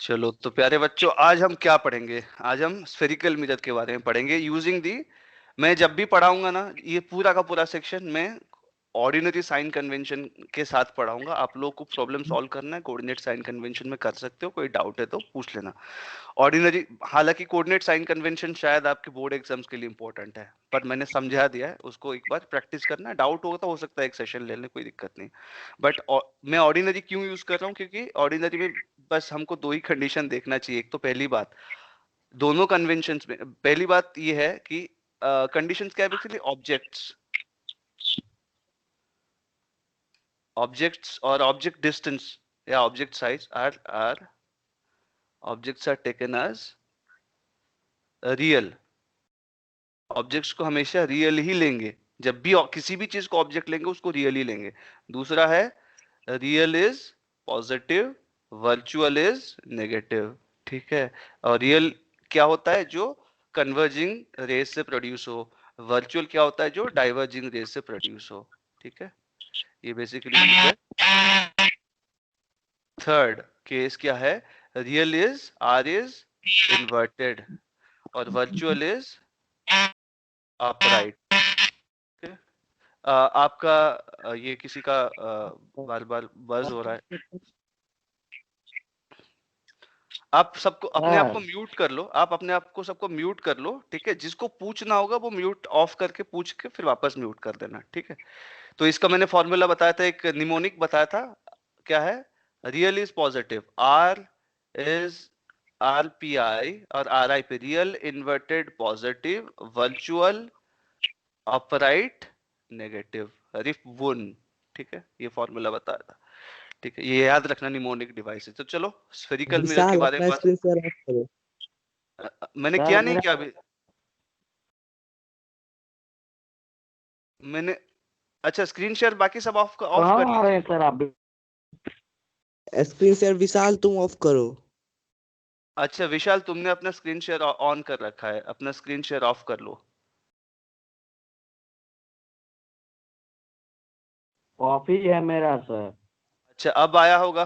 चलो तो प्यारे बच्चों, आज हम क्या पढ़ेंगे? आज हम स्फेरिकल मिरर के बारे में पढ़ेंगे यूजिंग दी। मैं जब भी पढ़ाऊंगा ना, ये पूरा का पूरा सेक्शन मैं ऑर्डिनरी साइन कन्वेंशन के साथ पढ़ाऊंगा। आप लोग को प्रॉब्लम सॉल्व करना है, कोऑर्डिनेट साइन कन्वेंशन में कर सकते हो, कोई डाउट है तो पूछ लेना। ऑर्डिनरी, हालांकि कोऑर्डिनेट साइन कन्वेंशन शायद आपके बोर्ड एग्जाम्स के लिए इंपॉर्टेंट है, पर मैंने समझा दिया है, उसको एक बार प्रैक्टिस करना है। डाउट होगा तो हो सकता है एक सेशन ले लें, कोई दिक्कत नहीं। बट मैं ऑर्डिनरी क्यों यूज कर रहा हूँ? क्योंकि ऑर्डिनरी में बस हमको दो ही कंडीशन देखना चाहिए। एक तो पहली बात, दोनों कन्वेंशंस में पहली बात ये है कि कंडीशंस क्या है? बेसिकली ऑब्जेक्ट्स और ऑब्जेक्ट डिस्टेंस या object size are objects are taken as real. Objects को हमेशा रियल ही लेंगे। जब भी किसी भी चीज को ऑब्जेक्ट लेंगे उसको रियल ही लेंगे। दूसरा है, real is positive, virtual is negative. ठीक है? और रियल क्या होता है? जो कन्वर्जिंग रेज से प्रोड्यूस हो। वर्चुअल क्या होता है? जो डाइवर्जिंग रेज से प्रोड्यूस हो। ठीक है? ये बेसिकली चीज है। थर्ड केस क्या है? Real is are is inverted और वर्चुअल इज अपराइट। आपका ये किसी का बार बार बज हो रहा है। आप सबको अपने आप को म्यूट कर लो, आप अपने आप को सबको म्यूट कर लो। ठीक है? जिसको पूछना होगा वो म्यूट ऑफ करके पूछ के फिर वापस म्यूट कर देना। ठीक है? तो इसका मैंने फॉर्मूला बताया था, एक निमोनिक बताया था। क्या है? Real is positive, R is R P I और आर आई पे real inverted positive, virtual upright negative, रिफ वन। ठीक है? ये फॉर्मूला बताया था। ठीक है? ये याद रखना, निमोनिक डिवाइस है। तो चलो स्फेरिकल मिरर के विशाल बारे में अपना बात। स्क्रीन शेयर ऑफ करो। मैंने सर किया नहीं मेरा क्या अभी? मैंने, अच्छा स्क्रीन शेयर बाकी सब ऑफ कहाँ कर आ रहे लीजिए। हैं सर आप? स्क्रीन शेयर विशाल तुम ऑफ करो। अच्छा विशाल, तुमने अपना स्क्रीन शेयर ऑन कर रखा है, अपना स्क्रीन शेयर ऑफ कर लो। कॉफी है मेरा सर। अच्छा अब आया होगा।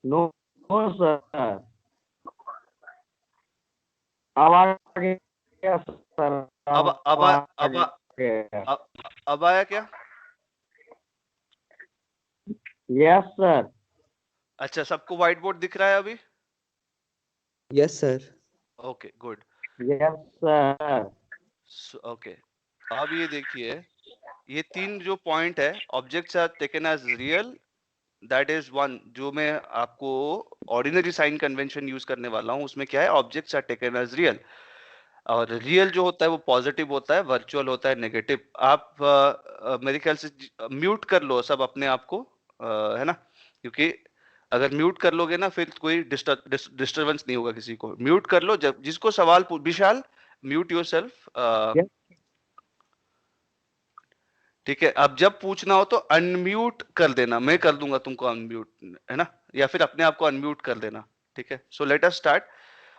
नो नो सर, अब आ गया सर, अब अब अब आ अब गया। अब, अब आया क्या? Yes sir. अच्छा सबको व्हाइट बोर्ड दिख रहा है अभी? Yes sir. Okay good. Yes sir. Okay, अब ये देखिए, ये तीन जो पॉइंट है, objects are taken as real, that is one. जो मैं आपको ऑर्डिनरी साइन कन्वेंशन यूज करने वाला हूं, उसमें क्या है? Objects are taken as real. और रियल जो होता है वो पॉजिटिव होता है, वर्चुअल होता है नेगेटिव। आप मेरे ख्याल से म्यूट कर लो सब अपने आप को, है ना? क्योंकि अगर म्यूट कर लोगे ना फिर कोई डिस्टरबेंस नहीं होगा किसी को। म्यूट कर लो, जब जिसको सवाल विशाल म्यूट योरसेल्फ। यस ठीक है? अब जब पूछना हो तो अनम्यूट कर देना, मैं कर दूंगा तुमको अनम्यूट, है ना? या फिर अपने आप को अनम्यूट कर देना। ठीक है? So let us start.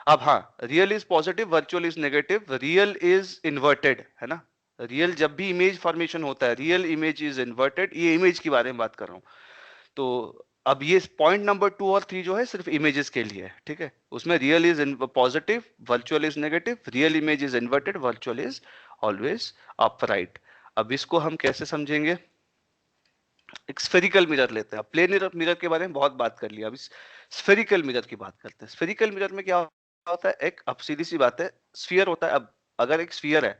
अब हाँ, real is positive, virtual is negative, real is inverted, है ना? रियल जब भी इमेज फॉर्मेशन होता है, रियल इमेज इज इन्वर्टेड। ये इमेज की बारे में बात कर रहा हूँ। तो अब ये पॉइंट नंबर 2 और 3 जो है सिर्फ इमेजेस के लिए है। ठीक है? उसमें real is positive, virtual is negative, real image is inverted, virtual is always upright. अब इसको हम कैसे समझेंगे? एक स्फेरिकल मिरर लेते हैं। प्लेन मिरर के बारे में बहुत बात कर लिया, अब स्फेरिकल मिरर की बात करते हैं। स्फेरिकल मिरर में क्या होता है? एक, अब सीधी सी बात है, स्फीयर होता है। अब अगर एक स्फीयर है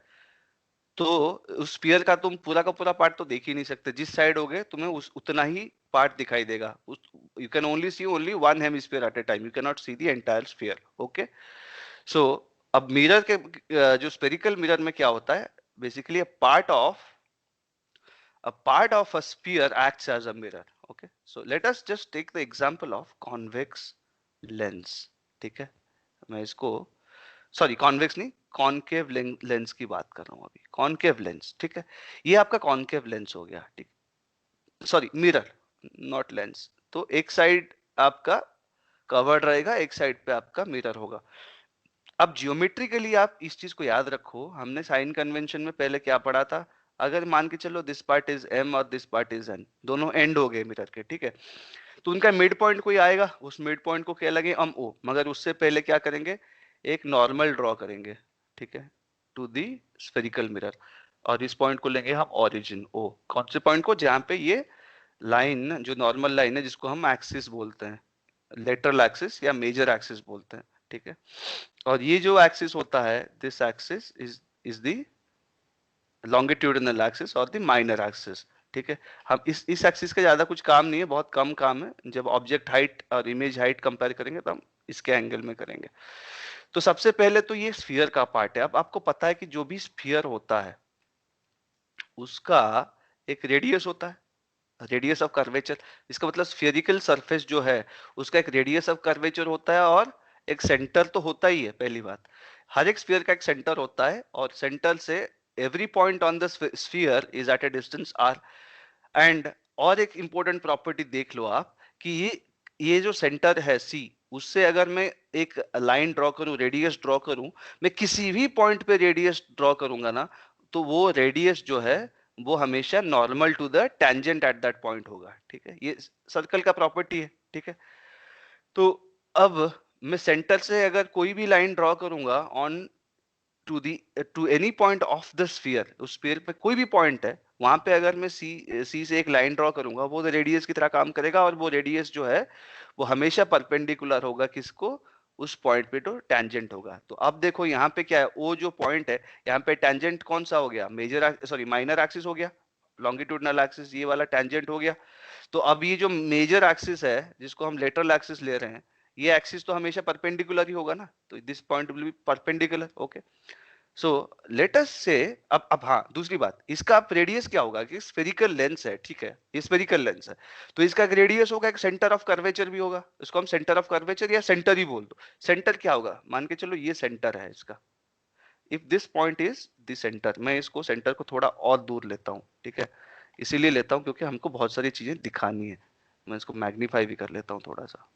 तो उस स्फीयर का तुम पूरा का पूरा पार्ट तो देख ही नहीं सकते। जिस साइड हो गए तुम्हें उस उतना ही पार्ट दिखाई देगा। You can only see only one hemisphere at a time, you can not see the entire sphere. Okay? So अब मिरर के जो स्फेरिकल मिरर में क्या होता है? Basically a part of a sphere acts as a mirror. Okay, so let us just take the example of convex lens. ठीक है? मैं इसको, सॉरी कॉन्वेक्स नहीं, कॉनकेव लेंस की बात कर रहा हूं अभी। कॉनकेव लेंस, ठीक है? ये आपका कॉनकेव लेंस हो गया। ठीक, सॉरी मिरर, नॉट लेंस। तो एक साइड आपका कवर्ड रहेगा, एक साइड पे आपका मिरर होगा। अब जियोमेट्रिकली आप इस चीज को याद रखो, हमने साइन कन्वेंशन में पहले क्या पढ़ा था? अगर मान के चलो दिस पार्ट इज एम और दिस पार्ट इज एन, दोनों एंड हो गए मिरर के। ठीक है? तो उनका मिड पॉइंट कोई आएगा, उस मिड पॉइंट को क्या लगे हम ओ, मगर उससे पहले क्या करेंगे, एक नॉर्मल ड्रॉ करेंगे, ठीक है, टू दी स्फेरिकल मिरर, और इस पॉइंट को लेंगे हम ओरिजिन ओ, कौन से पॉइंट को, जहाँ पे ये लाइन जो नॉर्मल लाइन है जिसको हम एक्सिस बोलते हैं, लेटरल एक्सिस या मेजर एक्सिस बोलते हैं, ठीक है। और ये जो एक्सिस होता है, this axis is the longitudinal axis और द माइनर एक्सिस, ठीक है। हम इस एक्सिस का ज्यादा कुछ काम नहीं है, बहुत कम काम है, जब ऑब्जेक्ट हाइट और इमेज हाइट कंपेयर करेंगे तो हम इसके एंगल में करेंगे। तो सबसे पहले तो ये स्फीयर का पार्ट है। अब आपको पता है कि जो भी स्फीयर होता है उसका एक रेडियस होता है, रेडियस ऑफ कर्वेचर। इसका मतलब स्फेरिकल सरफेस जो है उसका एक रेडियस ऑफ कर्वेचर होता है और एक सेंटर तो होता ही है। पहली बात, हर एक स्फीयर का एक सेंटर होता है और सेंटर से every point on the sphere is at a distance R. And और एक इंपॉर्टेंट प्रॉपर्टी देख लो आप कि ये जो सेंटर है सी, उससे अगर मैं एक लाइन ड्रॉ करूं, रेडियस ड्रॉ करूं, मैं किसी भी पॉइंट पे रेडियस ड्रॉ करूंगा ना, तो वो रेडियस जो है वो हमेशा normal to the tangent at that point होगा, ठीक है। ये सर्कल का प्रॉपर्टी है, ठीक है। तो अब मैं सेंटर से अगर कोई भी लाइन ड्रॉ करूंगा on to any point of the sphere, उस स्फीयर पे कोई भी पॉइंट है, वहां पे अगर मैं सी से एक लाइन ड्रॉ करूंगा, वो रेडियस की तरह काम करेगा और वो रेडियस जो है वो हमेशा परपेंडिकुलर होगा किसको, उस पॉइंट पे तो टेंजेंट होगा। तो अब देखो यहाँ पे क्या है, वो जो पॉइंट है यहाँ पे टेंजेंट कौन सा हो गया, मेजर सॉरी माइनर एक्सिस हो गया, लॉन्गिट्यूडनल एक्सिस ये वाला टेंजेंट हो गया। तो अब ये जो मेजर एक्सिस है जिसको हम लेटरल एक्सिस ले रहे हैं, ये एक्सिस तो हमेशा परपेंडिकुलर ही होगा ना, तो this point will be perpendicular, okay. So let us से, अब हाँ दूसरी बात, इसका अब रेडियस क्या होगा कि स्फेरिकल लेंस है, ठीक है, ये स्फेरिकल लेंस है, तो इसका रेडियस होगा एक सेंटर ऑफ कर्वेचर भी होगा, इसको हम सेंटर ऑफ कर्वेचर या सेंटर ही बोल दो। सेंटर क्या होगा, मान के चलो ये सेंटर है इसका, if this point is the centre, मैं इसको सेंटर को थोड़ा और दूर लेता हूँ, ठीक है, इसीलिए लेता हूँ क्योंकि हमको बहुत सारी चीजें दिखानी है। मैं इसको मैग्नीफाई भी कर लेता हूँ थोड़ा सा,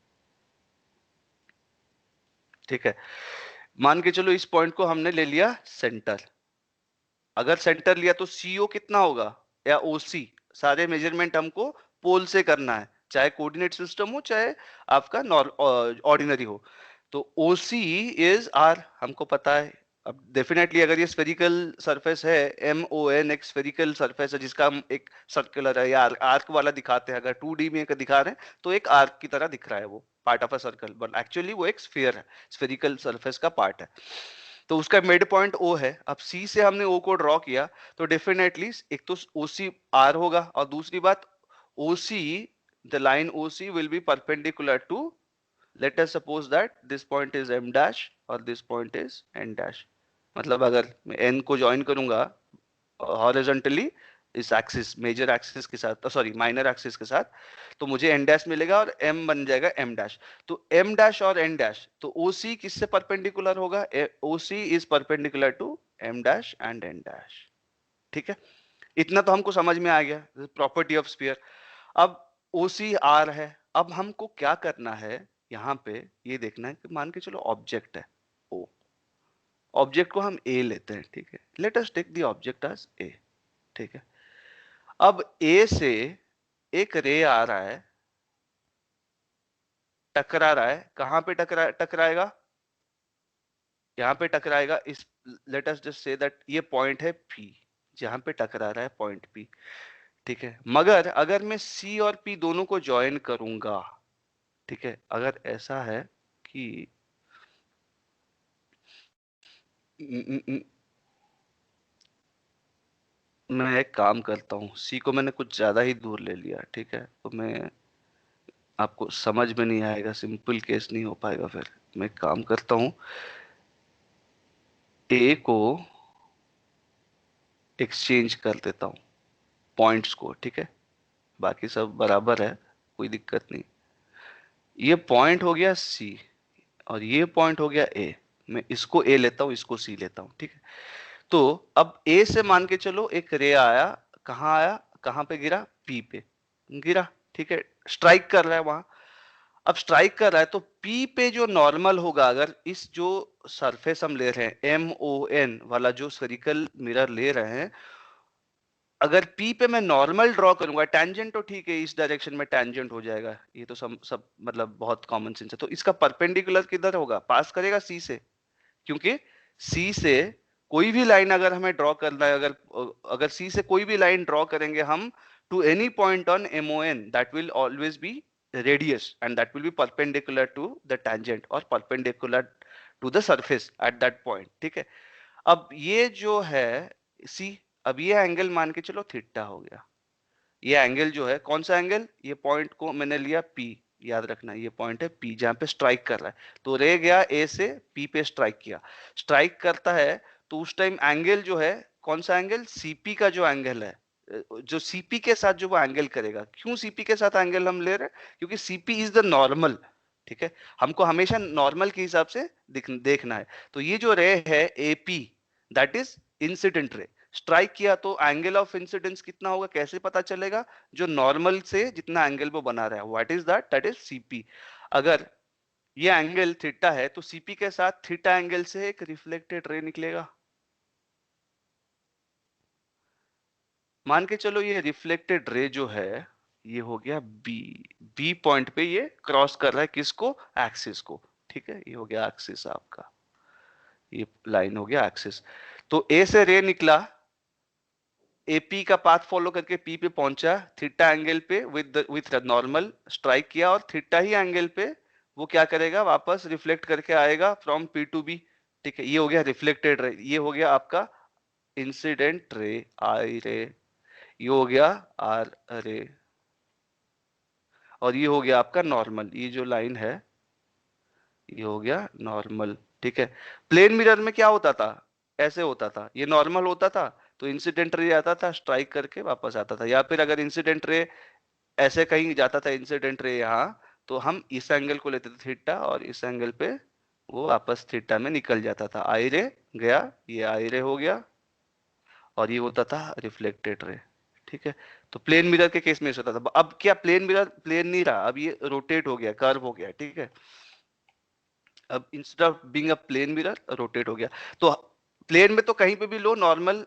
ठीक है। मान के चलो इस पॉइंट को हमने ले लिया सेंटर, अगर सेंटर लिया तो सीओ कितना होगा या ओसी, सारे मेजरमेंट हमको पोल से करना है, चाहे कोऑर्डिनेट सिस्टम हो चाहे आपका ऑर्डिनरी हो। तो ओसी इज आर, हमको पता है। अब डेफिनेटली अगर ये स्फेरिकल सरफेस है, एम ओ एन एक स्फेरिकल सरफेस है जिसका हम एक सर्कुलर है या आर्क वाला दिखाते हैं, अगर 2D में दिखा रहे हैं तो एक आर्क की तरह दिख रहा है, वो part of a circle, but actually वो एक स्फीयर है, स्फेरिकल सरफेस का पार्ट है। तो उसका मिड पॉइंट ओ है। अब सी से हमने ओ को ड्रॉ किया तो डेफिनेटली एक तो ओ सी आर होगा, और दूसरी बात O C, the line O C will be perpendicular to, let us suppose that this point is M dash और this point is N dash. मतलब अगर मैं एन को ज्वाइन करूंगा हॉरिजॉन्टली इस एक्सिस, मेजर एक्सिस के साथ, सॉरी माइनर एक्सिस के साथ, तो मुझे एन डैश मिलेगा और एम बन जाएगा एम डैश। तो एम डैश और एन डैश, तो ओ सी किससे परपेंडिकुलर होगा, O C is perpendicular to M dash and N dash, ठीक है। इतना तो हमको समझ में आ गया, प्रॉपर्टी ऑफ स्फीयर। अब ओ सी आर है, अब हमको क्या करना है, यहाँ पे ये देखना है कि मान के चलो ऑब्जेक्ट है ओ, ऑब्जेक्ट को हम ए लेते हैं, ठीक है, let us take the object as A, ठीक है। अब ए से एक रे आ रहा है, टकरा रहा है, कहां पे टकराएगा, यहां पे टकराएगा, इस, let us just say that ये पॉइंट है पी, जहां पे टकरा रहा है पॉइंट पी, ठीक है। मगर अगर मैं सी और पी दोनों को ज्वाइन करूंगा, ठीक है, अगर ऐसा है कि मैं एक काम करता हूँ, सी को मैंने कुछ ज्यादा ही दूर ले लिया, ठीक है, तो मैं, आपको समझ में नहीं आएगा, सिंपल केस नहीं हो पाएगा, फिर मैं एक काम करता हूँ, ए को एक्सचेंज कर देता हूँ पॉइंट्स को, ठीक है, बाकी सब बराबर है, कोई दिक्कत नहीं। ये पॉइंट हो गया सी और ये पॉइंट हो गया ए, मैं इसको ए लेता हूँ, इसको सी लेता हूँ, ठीक है। तो अब ए से मान के चलो एक रे आया, कहाँ पे गिरा, पी पे गिरा, ठीक है, स्ट्राइक कर रहा है वहां। अब स्ट्राइक कर रहा है तो पी पे जो नॉर्मल होगा, अगर इस जो सरफेस हम ले रहे हैं एम ओ एन वाला जो स्फेरिकल मिरर ले रहे हैं, अगर P पे मैं नॉर्मल ड्रॉ करूंगा, टेंजेंट तो ठीक है, इस डायरेक्शन में टेंजेंट हो जाएगा, ये तो सब मतलब बहुत कॉमन सेंस है। तो इसका परपेंडिकुलर किधर होगा? पास करेगा C से, क्योंकि C से कोई भी लाइन अगर हमें ड्रॉ करना है, अगर C से कोई भी लाइन ड्रॉ करेंगे हम to any point on MON, that will always be radius and that will be perpendicular to the tangent और perpendicular to the surface at that point, ठीक है। अब ये जो है C, अब ये एंगल मान के चलो थीटा हो गया। ये एंगल जो है, कौन सा एंगल? ये पॉइंट को मैंने लिया P, याद रखना ये पॉइंट है P जहां पे स्ट्राइक कर रहा है। तो रे गया A से P पे स्ट्राइक किया, स्ट्राइक करता है तो उस टाइम एंगल जो है, कौन सा एंगल? CP का जो एंगल है, जो CP के साथ जो वो एंगल करेगा। क्यों CP के साथ एंगल हम ले रहे हैं? क्योंकि CP इज द नॉर्मल, ठीक है। हमको हमेशा नॉर्मल के हिसाब से देखना है। तो ये जो रे है AP, that is incident ray. Strike किया तो एंगल ऑफ इंसिडेंस कितना होगा? कैसे पता चलेगा? जो नॉर्मल से जितना एंगल वो बना रहा है, what is that? That is CP। अगर ये एंगल थीटा है तो CP के साथ थीटा एंगल से एक रिफ्लेक्टेड रे निकलेगा। मान के चलो ये रिफ्लेक्टेड रे जो है ये हो गया बी पॉइंट पे ये क्रॉस कर रहा है किसको? एक्सिस को, ठीक है। ये हो गया एक्सिस आपका, ये लाइन हो गया एक्सिस। तो ए से रे निकला, AP का पाथ फॉलो करके P पे पहुंचा, थीटा एंगल पे विथ नॉर्मल स्ट्राइक किया, और थीटा ही एंगल पे वो क्या करेगा? वापस रिफ्लेक्ट करके आएगा फ्रॉम P टू B, ठीक है। ये हो गया रिफ्लेक्टेड रे, ये हो गया आपका इंसिडेंट रे, आई रे, ये हो गया आर रे, और ये हो गया आपका नॉर्मल। ये जो लाइन है ये हो गया नॉर्मल, ठीक है। प्लेन मिरर में क्या होता था? ऐसे होता था, ये नॉर्मल होता था तो इंसिडेंट रे आता था, स्ट्राइक करके वापस आता था। या फिर अगर इंसिडेंट रे ऐसे कहीं जाता था, इंसिडेंट रे यहाँ, तो हम इस एंगल को लेते थे थीटा, और इस एंगल पे वो वापस थीटा में निकल जाता था। आई रे गया, ये आई रे हो गया, और ये होता था रिफ्लेक्टेड रे, ठीक है। तो प्लेन मिरर के केस में ऐसा होता था। अब क्या प्लेन मिरर प्लेन नहीं रहा, अब ये रोटेट हो गया, कर्व हो गया, ठीक है। अब instead of being a plane mirror rotate हो गया। तो प्लेन में तो कहीं पे भी लो नॉर्मल,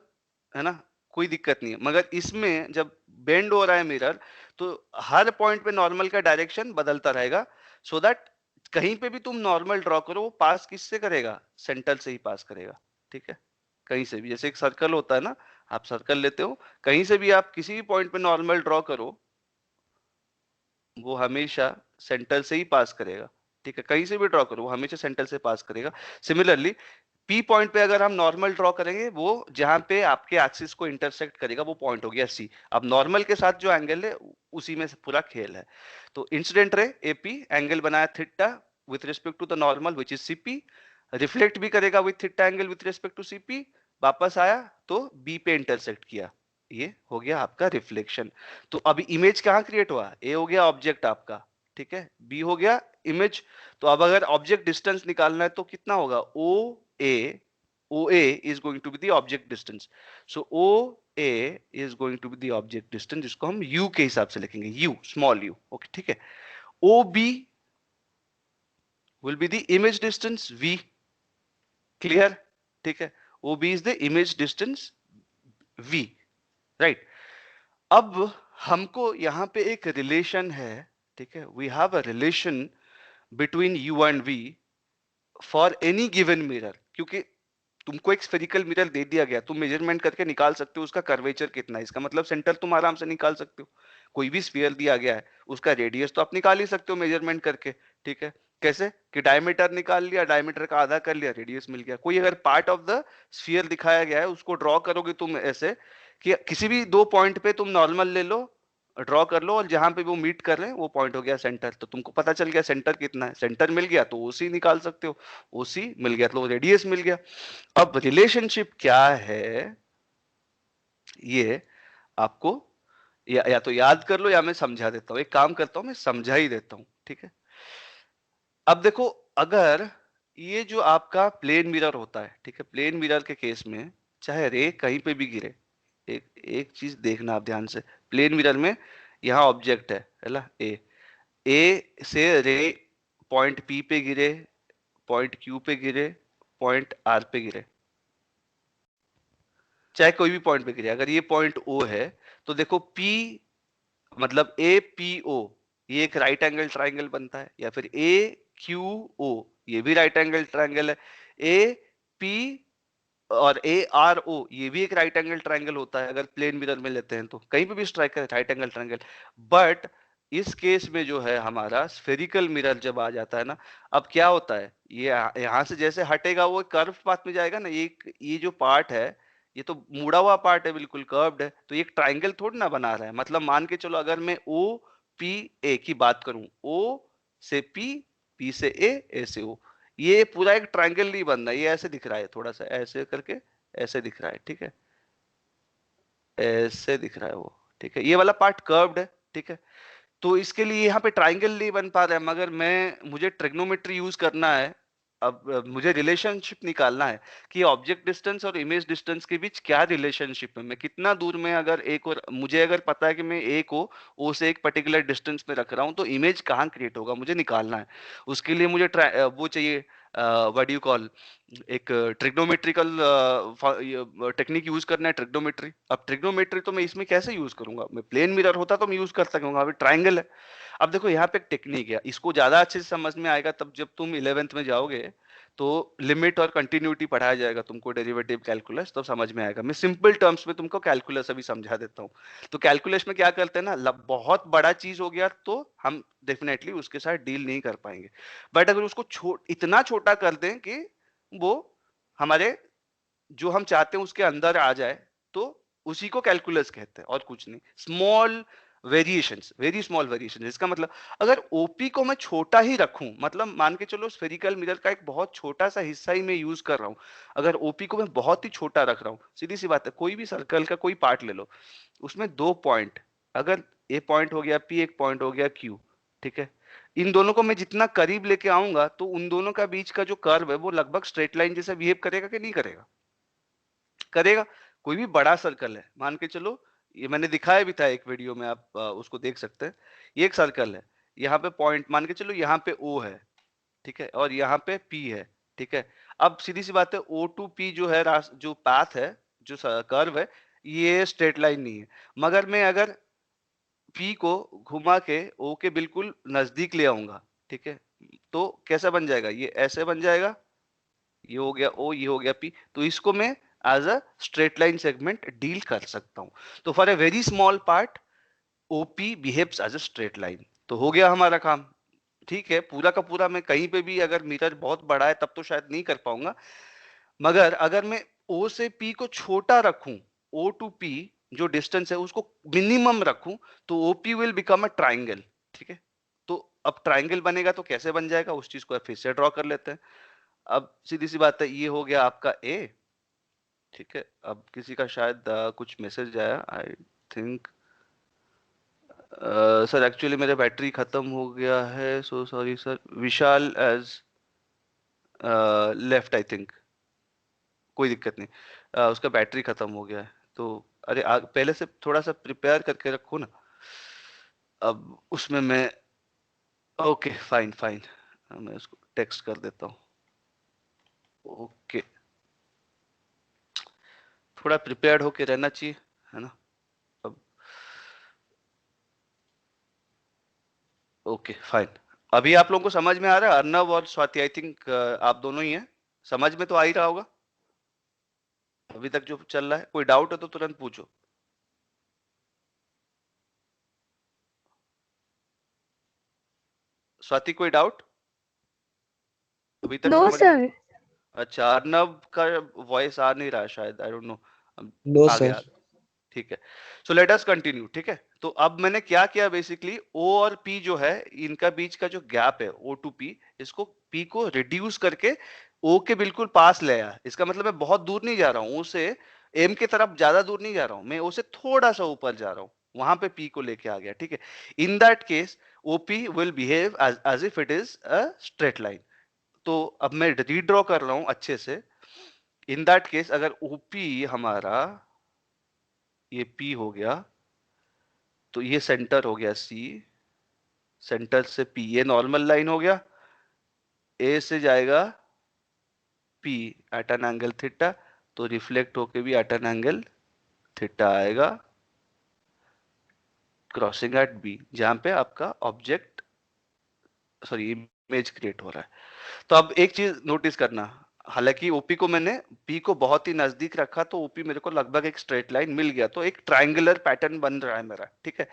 है ना, कोई दिक्कत नहीं है। मगर इसमें जब बेंड हो रहा है मिरर, तो हर पॉइंट पे नॉर्मल का डायरेक्शन बदलता रहेगा, सो दैट कहीं पे भी तुम नॉर्मल ड्रॉ करो वो पास किससे करेगा? सेंटर से ही पास करेगा, ठीक है। कहीं से भी, जैसे एक सर्कल होता है ना, आप सर्कल लेते हो, कहीं से भी आप किसी भी पॉइंट पे नॉर्मल ड्रॉ करो, वो हमेशा सेंटर से ही पास करेगा, ठीक है। कहीं से भी ड्रॉ करो वो हमेशा सेंटर से पास करेगा। सिमिलरली P पॉइंट पे अगर हम नॉर्मल ड्रॉ करेंगे, वो जहां पे आपके एक्सिस को इंटरसेक्ट करेगा वो पॉइंट हो गया C। अब नॉर्मल के साथ जो एंगल है उसी में से पूरा खेल है। तो इंसिडेंट रे AP एंगल बनाया theta with respect to the normal which is CP, reflect भी करेगा with theta angle with respect to CP, वापस आया तो B पे इंटरसेक्ट किया, ये हो गया आपका रिफ्लेक्शन। तो अभी इमेज कहाँ क्रिएट हुआ? ए हो गया ऑब्जेक्ट आपका, ठीक है, बी हो गया इमेज। तो अब अगर ऑब्जेक्ट डिस्टेंस निकालना है तो कितना होगा? OA is going to be the object distance. So OA is going to be the object distance, जिसको हम U के हिसाब से लिखेंगे, U small u, ओके, ठीक है। OB will be the image distance V, clear, ठीक है। OB is the image distance V, right. अब हमको यहाँ पे एक रिलेशन है, ठीक है। We have a relation between U and V for any given mirror, क्योंकि तुमको एक स्फेरिकल मिरर दे दिया गया, तुम मेजरमेंट करके निकाल सकते हो उसका कर्वेचर कितना है। इसका मतलब सेंटर तुम आराम से निकाल सकते हो। कोई भी स्फीयर दिया गया है उसका रेडियस तो आप निकाल ही सकते हो मेजरमेंट करके, ठीक है। कैसे? कि डायमीटर निकाल लिया, डायमीटर का आधा कर लिया, रेडियस मिल गया। कोई अगर पार्ट ऑफ द स्फीयर दिखाया गया है उसको ड्रॉ करोगे तुम ऐसे कि किसी भी दो पॉइंट पे तुम नॉर्मल ले लो, ड्रॉ कर लो, और जहां पे वो मीट कर रहे हैं वो पॉइंट हो गया सेंटर। तो तुमको पता चल गया सेंटर कितना है, सेंटर मिल गया तो ओसी निकाल सकते हो, ओसी मिल गया तो रेडियस मिल गया। अब रिलेशनशिप क्या है ये आपको या तो याद कर लो या मैं समझा देता हूं। एक काम करता हूं, मैं समझा ही देता हूं, ठीक है। अब देखो, अगर ये जो आपका प्लेन मिरर होता है, ठीक है, प्लेन मिरर के केस में चाहे रे कहीं पे भी गिरे, एक चीज देखना आप ध्यान से। प्लेन मिरर में यहाँ ऑब्जेक्ट है ना, ए से रे पॉइंट P पे गिरे, पॉइंट Q पे गिरे, पॉइंट R पे गिरे, चाहे कोई भी पॉइंट पे गिरे, अगर ये पॉइंट O है तो देखो P मतलब APO ये एक राइट एंगल ट्राइंगल बनता है, या फिर AQO ये भी राइट एंगल ट्राइंगल है, AP और ARO ये भी एक राइट एंगल ट्राइंगल होता है अगर प्लेन मिरर में लेते हैं तो, कहीं पे भी स्ट्राइक करें राइट एंगल ट्राइंगल। बट इस केस में जो है हमारा स्फेरिकल मिरर जब आ जाता है ना, अब क्या होता है, ये यहाँ से जैसे हटेगा वो कर्व पाथ में जाएगा ना, ये जो पार्ट है ये तो मुड़ा हुआ पार्ट है, बिल्कुल कर्व्ड है, तो ये एक ट्राइंगल थोड़ी ना बना रहा है। मतलब मान के चलो अगर मैं OPA की बात करूं, O से P, P से A से O, ये पूरा एक ट्रायंगल नहीं बन रहा, ये ऐसे दिख रहा है, थोड़ा सा ऐसे करके ऐसे दिख रहा है, ठीक है, ऐसे दिख रहा है वो, ठीक है, ये वाला पार्ट कर्व्ड है, ठीक है। तो इसके लिए यहाँ पे ट्रायंगल नहीं बन पा रहा है, मगर मुझे ट्रिग्नोमेट्री यूज करना है। अब मुझे रिलेशनशिप निकालना है कि ऑब्जेक्ट डिस्टेंस और इमेज डिस्टेंस के बीच क्या रिलेशनशिप है, मैं कितना दूर में, अगर एक और मुझे अगर पता है कि मैं ए को ओ से एक पर्टिकुलर डिस्टेंस में रख रहा हूँ तो इमेज कहाँ क्रिएट होगा मुझे निकालना है। उसके लिए मुझे वो चाहिए, व्हाट डू यू कॉल, एक ट्रिग्नोमेट्रिकल टेक्निक यूज करना है, ट्रिग्नोमेट्री। अब ट्रिग्नोमेट्री तो मैं इसमें कैसे यूज करूंगा, मैं प्लेन मिरर होता तो मैं यूज कर सकूंगा, अभी ट्राइंगल है। अब देखो यहाँ पे एक टेक्निक है, इसको ज्यादा अच्छे से समझ में आएगा तब जब तुम 11th में जाओगे तो लिमिट और कंटिन्यूटी पढ़ाया जाएगा तुमको, डेरिवेटिव कैलकुलस, तो समझ में आएगा। मैं सिंपल टर्म्स में तुमको कैलकुलस अभी समझा देता हूँ। तो कैलकुलस में क्या करते हैं ना, बहुत बड़ा चीज हो गया तो हम डेफिनेटली उसके साथ डील नहीं कर पाएंगे, बट अगर उसको इतना छोटा कर दें कि वो हमारे जो हम चाहते हैं उसके अंदर आ जाए, तो उसी को कैलकुलस कहते हैं और कुछ नहीं। Small variations, very small variation, इसका मतलब अगर ओपी को मैं छोटा ही रखूं, मतलब मान के चलो स्फेरिकल मिरर का एक बहुत छोटा सा हिस्सा ही मैं यूज कर रहा हूं, अगर ओपी को मैं बहुत ही छोटा रख रहा हूं, सीधी सी बात है, कोई भी सर्कल का कोई पार्ट ले लो, उसमें दो पॉइंट, अगर ए पॉइंट हो गया पी, एक पॉइंट हो गया क्यू, ठीक है, इन दोनों को मैं जितना करीब लेके आऊंगा तो उन दोनों का बीच का जो कर्व है वो लगभग स्ट्रेट लाइन जैसा बिहेव करेगा कि नहीं करेगा, करेगा। कोई भी बड़ा सर्कल है, मान के चलो, ये मैंने दिखाया भी था एक वीडियो में, आप उसको देख सकते हैं। ये एक सर्कल है, यहाँ पे पॉइंट मान के चलो, यहाँ पे O है, ठीक है, और यहाँ पे P है, ठीक है। अब सीधी सी बात है, O टू P जो है जो पाथ है, जो कर्व है, ये स्ट्रेट लाइन नहीं है, मगर मैं अगर P को घुमा के O के बिल्कुल नजदीक ले आऊंगा, ठीक है, तो कैसा बन जाएगा, ये ऐसे बन जाएगा, ये हो गया O, ये हो गया P, तो इसको मैं as a straight line segment deal कर सकता हूं। तो for a very small part OP behaves as a straight line, तो हो गया हमारा काम। ठीक है, पूरा का पूरा मैं कहीं पे भी अगर मीटर बहुत बड़ा है तब तो शायद नहीं कर पाऊंगा, मगर अगर मैं O से P को छोटा रखूं, O टू P जो डिस्टेंस है उसको मिनिमम रखूं, तो OP will become a triangle, ठीक है। तो अब ट्राइंगल बनेगा तो कैसे बन जाएगा, उस चीज को फिर से ड्रॉ कर लेते हैं। अब सीधी सी बात है, ये हो गया आपका A, ठीक है। अब किसी का शायद कुछ मैसेज आया, आई थिंक सर एक्चुअली मेरा बैटरी खत्म हो गया है, so sorry sir, Vishal has left I think, कोई दिक्कत नहीं, उसका बैटरी खत्म हो गया है, तो अरे पहले से थोड़ा सा प्रिपेयर करके रखो ना, अब उसमें मैं, ओके फाइन फाइन, मैं उसको टेक्स्ट कर देता हूँ, ओके, थोड़ा प्रिपेयर्ड होके रहना चाहिए, है ना। अब ओके फाइन, अभी आप लोगों को समझ में आ रहा है, अर्नव और स्वाति आई थिंक आप दोनों ही हैं, समझ में तो आ ही रहा होगा अभी तक जो चल रहा है। कोई डाउट है तो तुरंत पूछो। स्वाति कोई डाउट अभी तक नो समझ में? सर। अच्छा, अर्नव का वॉइस आ नहीं रहा शायद, आई डोंट नो, नो आ गया, सर। ठीक है। सो लेट अस कंटिन्यू, ठीक है। तो अब मैंने क्या किया, बेसिकली O और P जो है, इनका बीच का जो गैप है O टू P, इसको P को रिड्यूस करके O के बिल्कुल पास ले आया। इसका मतलब मैं बहुत दूर नहीं जा रहा हूँ, O से M की तरफ ज्यादा दूर नहीं जा रहा हूँ, मैं O से थोड़ा सा ऊपर जा रहा हूँ, वहां पे P को लेके आ गया, ठीक है। In that case OP will behave as if it is a straight line. तो अब मैं रीड्रॉ कर रहा हूं अच्छे से। इन दैट केस अगर OP हमारा ये P हो गया, तो ये सेंटर हो गया C, सेंटर से P ये नॉर्मल लाइन हो गया, A से जाएगा P at an angle theta, तो रिफ्लेक्ट होके भी एट एन एंगल थीटा आएगा क्रॉसिंग एट बी, जहां पे आपका ऑब्जेक्ट सॉरी इमेज क्रिएट हो रहा है। तो अब एक चीज नोटिस करना, हालांकि ओपी को मैंने पी को बहुत ही नजदीक रखा तो ओपी मेरे को लगभग एक स्ट्रेट लाइन मिल गया, तो एक ट्रायंगुलर पैटर्न बन रहा है मेरा, ठीक है।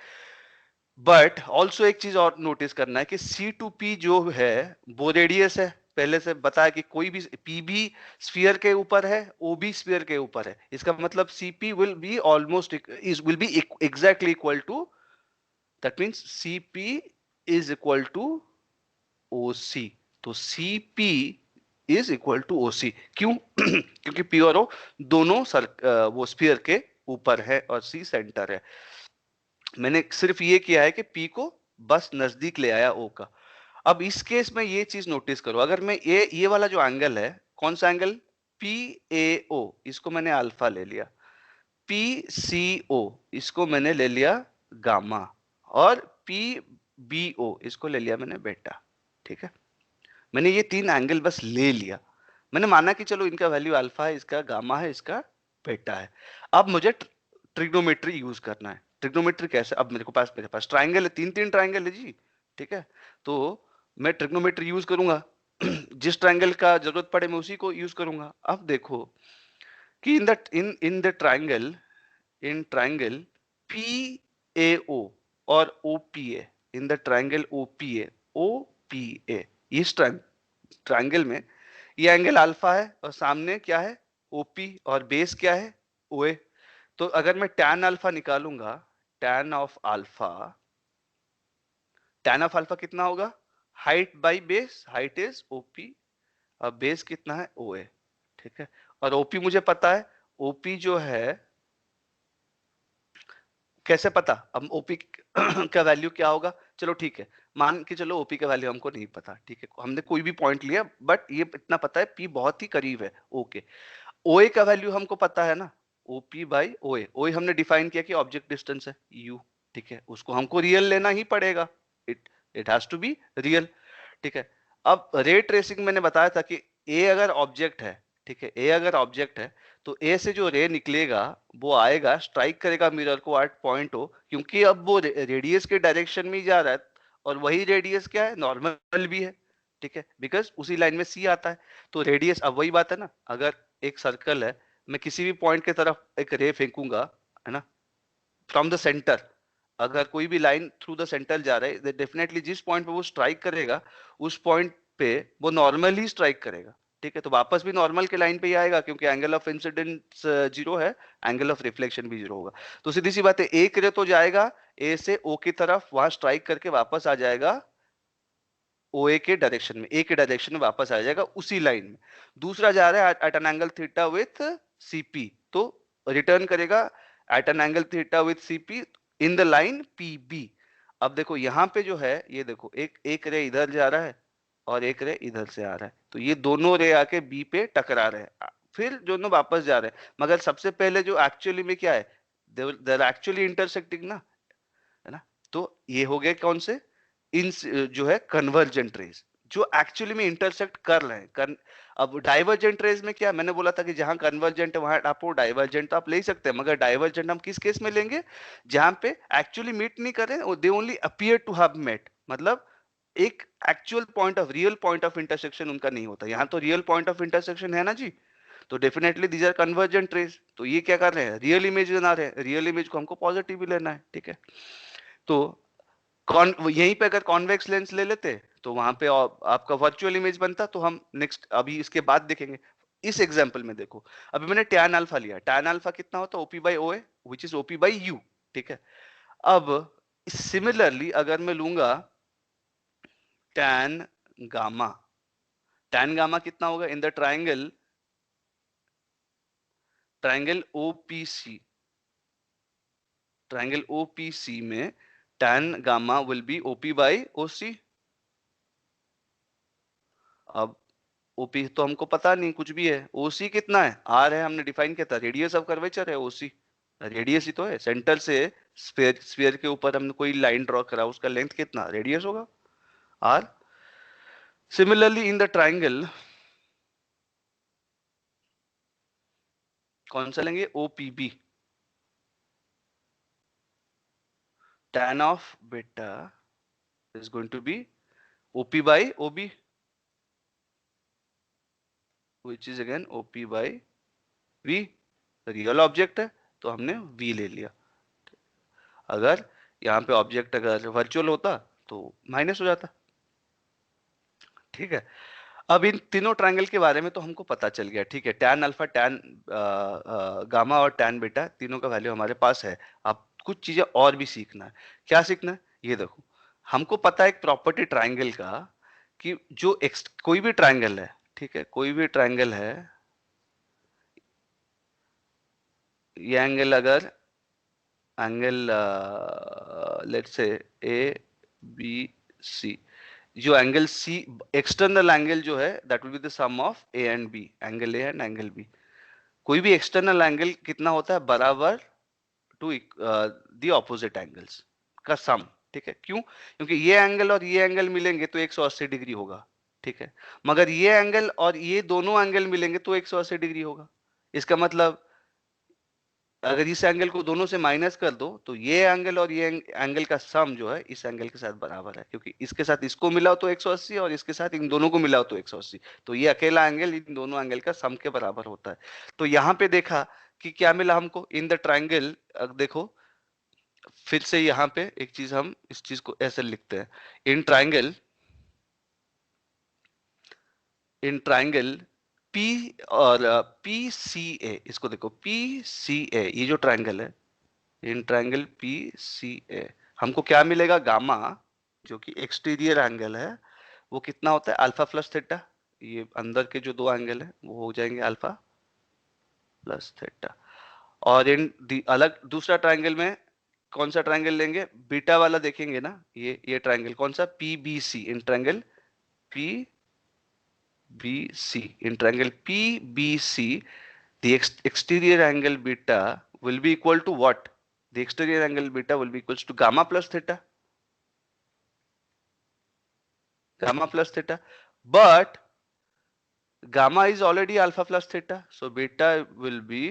बट ऑल्सो एक चीज और नोटिस करना है कि सी टू पी जो है वो रेडियस है, पहले से बताया कि कोई भी पी भी स्फीयर के ऊपर है, ओ भी स्फीयर के ऊपर है, इसका मतलब CP will be almost will be exactly equal to, that means CP is equal to OC. तो CP is equal to OC, क्यों? क्योंकि पी और ओ दोनों वो स्फीयर के ऊपर है और सी सेंटर है। मैंने सिर्फ ये किया है कि पी को बस नजदीक ले आया ओ का। अब इस केस में ये चीज नोटिस करो, अगर मैं ये वाला जो एंगल है, कौन सा एंगल? पी ए ओ, इसको मैंने अल्फा ले लिया। पी सी ओ, इसको मैंने ले लिया गामा। और पी बी ओ, इसको ले लिया मैंने बेटा, ठीक है। मैंने ये तीन एंगल बस ले लिया, मैंने माना कि चलो इनका वैल्यू अल्फा है, इसका गामा है, इसका बेटा है। अब मुझे ट्रिग्नोमेट्री यूज करना है। ट्रिग्नोमेट्री कैसे? अब मेरे पास ट्राइंगल है, तीन तीन ट्राइंगल है जी, ठीक है। तो मैं ट्रिग्नोमेट्री यूज करूंगा जिस ट्राइंगल का जरूरत पड़े मैं उसी को यूज करूंगा। अब देखो कि in the triangle, in triangle P A O और O P A, in the triangle O P A, इस ट्राइंगल में ये एंगल अल्फा है और सामने क्या है? ओपी, और बेस क्या है? ओए। तो अगर मैं tan अल्फा निकालूंगा, tan of alpha, tan of alpha कितना होगा? Height by base, height is OP और बेस कितना है? ओए, ठीक है। और ओपी मुझे पता है, ओपी जो है कैसे पता? अब ओपी का वैल्यू क्या होगा? चलो ठीक है, मान के चलो ओपी का वैल्यू हमको नहीं पता, ठीक है, हमने कोई भी पॉइंट लिया, बट ये इतना पता है पी बहुत ही करीब है ओके। ओए का वैल्यू हमको पता है ना, ओपी बाई ओए। ओए हमने डिफाइन किया कि ऑब्जेक्ट डिस्टेंस है यू, ठीक है, उसको हमको रियल लेना ही पड़ेगा, it it has to be real, ठीक है। अब रे ट्रेसिंग मैंने बताया था कि ए अगर ऑब्जेक्ट है, ठीक है, ए अगर ऑब्जेक्ट है तो ए से जो रे निकलेगा वो आएगा, स्ट्राइक करेगा मिरर को एट पॉइंट ओ, क्योंकि अब वो रेडियस के डायरेक्शन में ही जा रहा है, और वही रेडियस क्या है? नॉर्मल भी है, ठीक है, बिकॉज उसी लाइन में सी आता है। तो रेडियस, अब वही बात है ना, अगर एक सर्कल है, मैं किसी भी पॉइंट की तरफ एक रे फेंकूंगा, है ना, फ्रॉम द सेंटर, अगर कोई भी लाइन थ्रू द सेंटर जा रहा है, डेफिनेटली जिस पॉइंट पे वो स्ट्राइक करेगा उस पॉइंट पे वो नॉर्मल ही स्ट्राइक करेगा, ठीक है। तो वापस भी नॉर्मल के लाइन पे ही आएगा, क्योंकि एंगल ऑफ इंसिडेंस जीरो है, एंगल ऑफ रिफ्लेक्शन भी जीरो होगा। तो सीधी सी बात है, एक रे तो जाएगा ए से ओ की तरफ, वहां स्ट्राइक करके वापस आ जाएगा ओ ए के डायरेक्शन में, ए के डायरेक्शन में वापस आ जाएगा उसी लाइन में। दूसरा जा रहा है at an angle theta with CP, तो रिटर्न करेगा at an angle theta with CP in the line PB. अब देखो यहाँ पे जो है, ये देखो एक एक रे इधर जा रहा है और एक रे इधर से आ रहा है, तो ये दोनों रे आके बी पे टकरा रहे हैं, फिर दोनों वापस जा रहे हैं। मगर सबसे पहले जो एक्चुअली में क्या है, देर एक्चुअली इंटरसेक्टिंग ना, है ना। तो ये हो गए कौन से? इन जो है कन्वर्जेंट रेज, जो एक्चुअली में इंटरसेक्ट कर रहे हैं। अब डाइवर्जेंट रेज में क्या, मैंने बोला था कि जहां कन्वर्जेंट है वहां आप डाइवर्जेंट तो आप ले ही सकते हैं, मगर डाइवर्जेंट हम किस केस में लेंगे? जहां पे एक्चुअली मीट नहीं कर रहे, they only appear to have met, मतलब एक actual point of, real point of intersection उनका नहीं होता। यहाँ तो रियल पॉइंट ऑफ इंटरसेक्शन है ना जी, तो definitely these are convergent rays. तो ये क्या कर रहे हैं? रियल इमेज बना रहे हैं, रियल इमेज को हमको पॉजिटिव भी लेना है, ठीक है। तो यहीं पे अगर कॉन्वेक्स लेंस ले लेते तो वहां पे आपका वर्चुअल इमेज बनता, तो हम नेक्स्ट अभी इसके बाद देखेंगे। इस एग्जांपल में देखो, अभी मैंने tan अल्फा लिया, tan अल्फा कितना होता है? OP by O A, which is OP by U, ठीक है। अब सिमिलरली अगर मैं लूंगा tan गामा, tan गामा कितना होगा in the triangle, triangle OPC, triangle OPC में tan gamma will be OP by OC. अब ओपी तो हमको पता नहीं कुछ भी है, ओसी कितना है? आर है, हमने डिफाइन किया था, रेडियस ऑफ कर्वेचर है ओसी, रेडियस ही तो है। सेंटर से स्फीयर के ऊपर हमने कोई लाइन ड्रॉ करा, उसका लेंथ कितना? रेडियस होगा R. Similarly in the triangle कौन सा लेंगे? OPB, tan of beta is going to be OP by OB, which is again OP by V। Real object है तो हमने V ले लिया। अगर यहाँ पे ऑब्जेक्ट अगर वर्चुअल होता तो माइनस हो जाता। ठीक है, अब इन तीनों ट्रायंगल के बारे में तो हमको पता चल गया। ठीक है, टैन अल्फा, टैन गामा और टैन बीटा तीनों का वैल्यू हमारे पास है। अब कुछ चीजें और भी सीखना है। क्या सीखना है? ये देखो, हमको पता है एक प्रॉपर्टी ट्रायंगल का कि जो कोई भी ट्रायंगल है, ठीक है, कोई भी ट्रायंगल है, ये एंगल अगर एंगल लेट्स से ABC, जो एंगल C, एक्सटर्नल एंगल जो है that will be the sum of A and B, angle A and angle B। कोई भी एक्सटर्नल एंगल कितना होता है? बराबर टू द ऑपोजिट एंगल्स का सम। ठीक है, क्यों? क्योंकि ये एंगल और ये एंगल मिलेंगे तो 180 डिग्री होगा। ठीक है, मगर ये एंगल और ये दोनों एंगल मिलेंगे तो 180 डिग्री होगा। इसका मतलब अगर इस एंगल को दोनों से माइनस कर दो तो ये एंगल और ये एंगल का सम जो है इस एंगल के साथ बराबर है, क्योंकि इसके साथ इसको मिलाओ तो 180 और इसके साथ इन दोनों को मिलाओ तो 180। तो ये अकेला एंगल इन दोनों एंगल का सम के बराबर होता है। तो यहाँ पे देखा कि क्या मिला हमको इन द ट्राइंगल। देखो फिर से यहाँ पे एक चीज, हम इस चीज को ऐसे लिखते हैं, in triangle, in triangle P और PCA, इसको देखो PCA, ये जो ट्राइंगल है, इन ट्राइंगल PCA हमको क्या मिलेगा? गामा, जो कि एक्सटीरियर एंगल है, वो कितना होता है? Alpha plus theta. ये अंदर के जो दो एंगल है वो हो जाएंगे अल्फा प्लस थीटा। और इन अलग दूसरा ट्राइंगल में कौन सा ट्राइंगल लेंगे? बीटा वाला देखेंगे ना, ये ट्राइंगल कौन सा? PBC, in triangle PBC, in triangle PBC, the exterior angle beta will be equal to what? The exterior angle beta will be equals to gamma plus theta, gamma plus theta, but gamma is already alpha plus theta, so beta will be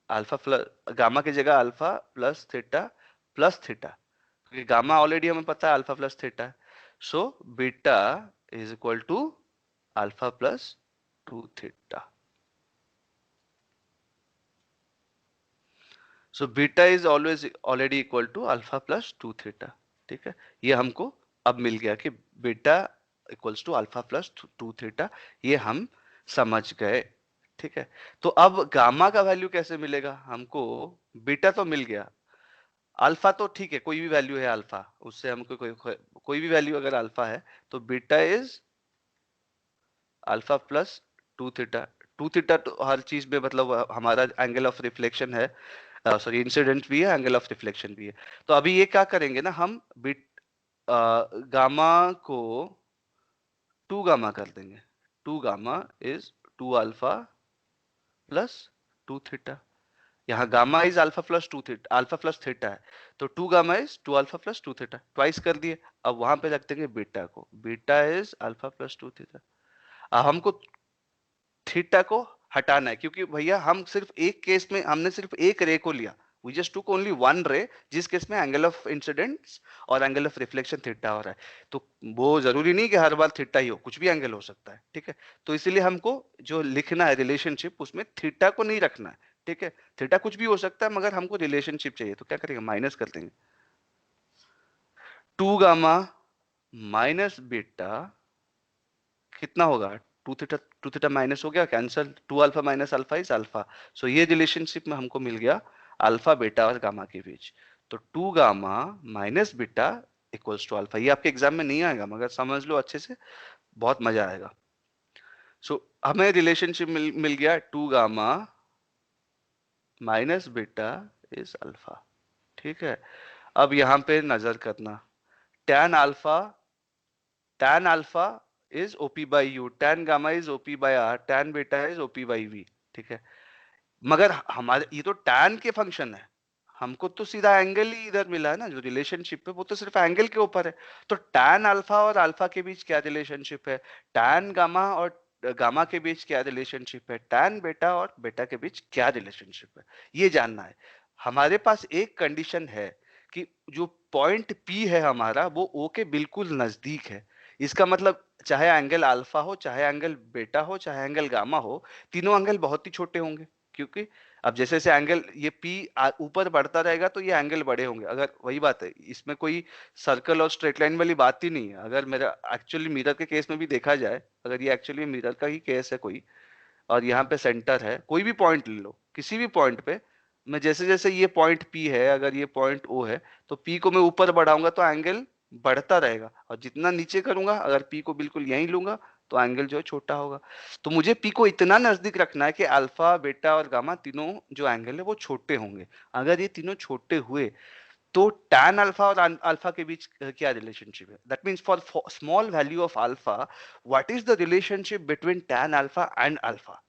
alpha plus gamma की जगह alpha plus theta, क्योंकि gamma already हमें पता है alpha plus theta है, so beta is equal to alpha plus 2 theta। So beta is always already equal to alpha plus 2 theta. ठीक है, ये हमको अब मिल गया कि beta equals to alpha plus 2 theta, ये हम समझ गए। ठीक है, तो अब गामा का वैल्यू कैसे मिलेगा हमको? बीटा तो मिल गया, अल्फा तो ठीक है, कोई भी वैल्यू है अल्फा, उससे हमको कोई भी वैल्यू अगर अल्फा है तो beta is alpha plus 2 theta. 2 theta तो हर चीज में मतलब हमारा एंगल ऑफ रिफ्लेक्शन है, सॉरी इंसिडेंट भी है, एंगल ऑफ रिफ्लेक्शन भी है। तो अभी ये क्या करेंगे ना, हम बिट गामा को 2 गामा कर देंगे। 2 gamma is 2 alpha plus 2 theta. यहाँ gamma is alpha plus 2 theta, alpha plus theta है, तो 2 gamma is 2 alpha plus 2 theta, twice कर दिए। अब वहां पे रख देंगे बीटा को, beta is alpha plus 2 theta. अब हमको थीटा को हटाना है, क्योंकि भैया हम सिर्फ एक केस में हमने सिर्फ एक रे को लिया, we just took only one ray, जिस केस में एंगल ऑफ इंसिडेंस और एंगल ऑफ रिफ्लेक्शन थीटा हो रहा है। तो वो जरूरी नहीं कि हर बार थीटा ही हो, कुछ भी एंगल हो सकता है। ठीक है, तो इसीलिए हमको जो लिखना है रिलेशनशिप, उसमें थीटा को नहीं रखना है। ठीक है, थीटा कुछ भी हो सकता है, मगर हमको रिलेशनशिप चाहिए, तो क्या करेंगे? माइनस कर देंगे 2 गामा माइनस बीटा, कितना होगा? 2 थीटा माइनस हो गया, cancel, 2 alpha minus alpha is alpha. So ये रिलेशनशिप में हमको मिल गया अल्फा बीटा और गामा के बीच। तो 2 gamma minus beta equals to alpha. ये आपके एग्जाम में नहीं आएगा, मगर समझ लो अच्छे से, बहुत मजा आएगा। सो हमें रिलेशनशिप मिल गया 2 gamma minus beta is alpha. ठीक है, अब यहां पे नजर करना, tan alpha is OP by U, tan gamma is OP by R, tan beta is OP by V। ठीक है, मगर हमारे ये तो tan के फंक्शन है, हमको तो सीधा एंगल ही इधर मिला है ना, जो रिलेशनशिप है वो तो सिर्फ एंगल के ऊपर है। तो tan अल्फा और अल्फा के बीच क्या रिलेशनशिप है? tan गामा और गामा के बीच क्या रिलेशनशिप है, टैन बेटा और बेटा के बीच क्या रिलेशनशिप है, ये जानना है। हमारे पास एक कंडीशन है कि जो पॉइंट P है हमारा वो O के बिल्कुल नजदीक है। इसका मतलब चाहे एंगल अल्फा हो, चाहे एंगल बेटा हो, चाहे एंगल गामा हो, तीनों एंगल बहुत ही छोटे होंगे, क्योंकि अब जैसे जैसे एंगल ये P ऊपर बढ़ता रहेगा तो ये एंगल बड़े होंगे। अगर वही बात है, इसमें कोई सर्कल और स्ट्रेट लाइन वाली बात ही नहीं है। अगर मेरा एक्चुअली मिरर के केस में भी देखा जाए, अगर ये एक्चुअली मिरर का ही केस है कोई, और यहाँ पे सेंटर है, कोई भी पॉइंट ले लो, किसी भी पॉइंट पे मैं जैसे जैसे ये पॉइंट P है, अगर ये पॉइंट O है, तो P को मैं ऊपर बढ़ाऊंगा तो एंगल बढ़ता रहेगा, और जितना नीचे करूंगा, अगर P को बिल्कुल यहीं लूंगा तो एंगल जो है छोटा होगा। तो मुझे P को इतना नजदीक रखना है कि अल्फा बेटा और गामा तीनों जो एंगल है वो छोटे होंगे। अगर ये तीनों छोटे हुए तो tan अल्फा और अल्फा के बीच क्या रिलेशनशिप है? That means for small value of alpha, what is the relationship between tan alpha and alpha?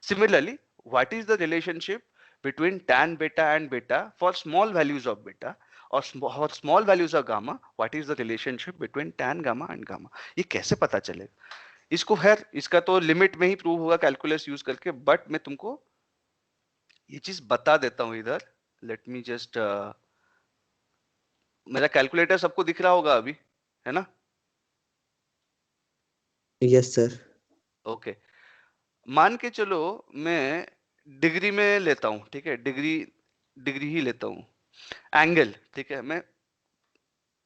Similarly, what is the relationship between tan beta and beta for small values of beta, or for small values of gamma, what is the relationship between tan gamma and gamma? ये कैसे पता चलेगा? इसको खैर इसका तो limit में ही prove होगा कैलकुलस यूज करके, बट मैं तुमको ये चीज बता देता हूँ इधर। लेट मी जस्ट, मेरा कैलकुलेटर सबको दिख रहा होगा अभी, है ना? Yes sir. ओके, मान के चलो मैं डिग्री में लेता हूँ, ठीक है, डिग्री डिग्री ही लेता हूँ। एंगल, ठीक है, मैं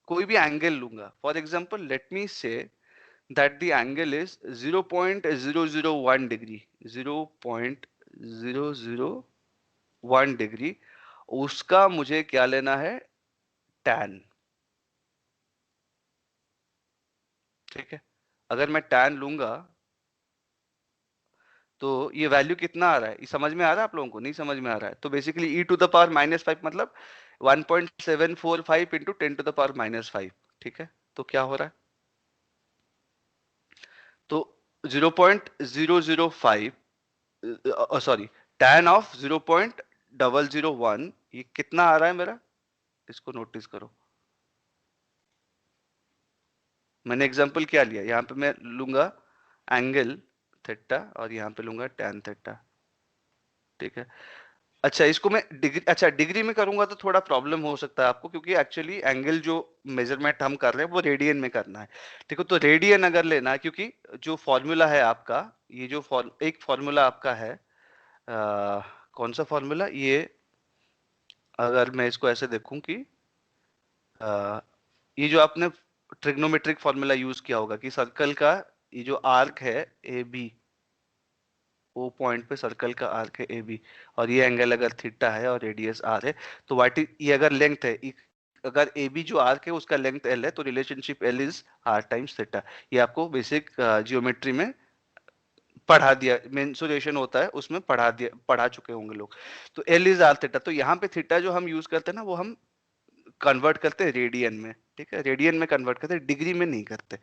कोई भी एंगल लूंगा। For example let me say that the angle is 0.001 degree, 0.001 degree. उसका मुझे क्या लेना है? टैन, ठीक है। अगर मैं टैन लूंगा तो ये वैल्यू कितना आ रहा है, ये समझ में आ रहा है आप लोगों को? नहीं समझ में आ रहा है तो बेसिकली e⁻⁻5 मतलब 1.745 इंटू 10⁻⁻5, ठीक है। तो क्या हो रहा है? तो 0.005, सॉरी, tan ऑफ 0.001, ये कितना आ रहा है मेरा? इसको नोटिस करो। मैंने एग्जांपल क्या लिया, यहाँ पे मैं लूंगा एंगल थीटा और यहाँ पे लूंगा tan थीटा, ठीक है। अच्छा, इसको मैं डिग्री, अच्छा डिग्री में करूंगा तो थोड़ा प्रॉब्लम हो सकता है आपको, क्योंकि एक्चुअली एंगल जो मेजरमेंट हम कर रहे हैं वो रेडियन में करना है, ठीक है। तो रेडियन अगर लेना है, क्योंकि जो फॉर्मूला है आपका, ये जो एक फॉर्मूला आपका है, कौन सा फॉर्मूला ये, अगर मैं इसको ऐसे देखूं कि ये जो आपने ट्रिग्नोमेट्रिक फॉर्मूला यूज किया होगा कि सर्कल का ये जो आर्क है ए बी, ओ पॉइंट पे सर्कल का आर्क है ए बी, और ये एंगल अगर थीटा है और रेडियस आर है, तो वाट ये अगर लेंथ है, अगर ए बी जो आर्क है उसका लेंथ एल है, तो relationship L is R times theta. ये आपको बेसिक जियोमेट्री में पढ़ा दिया, मेंसुरेशन होता है उसमें पढ़ा चुके होंगे लोग। तो एल इज आर थीटा, तो यहाँ पे थीटा जो हम यूज करते हैं ना, वो हम कन्वर्ट करते हैं रेडियन में, ठीक है। रेडियन में कन्वर्ट करते हैं, डिग्री में नहीं करते,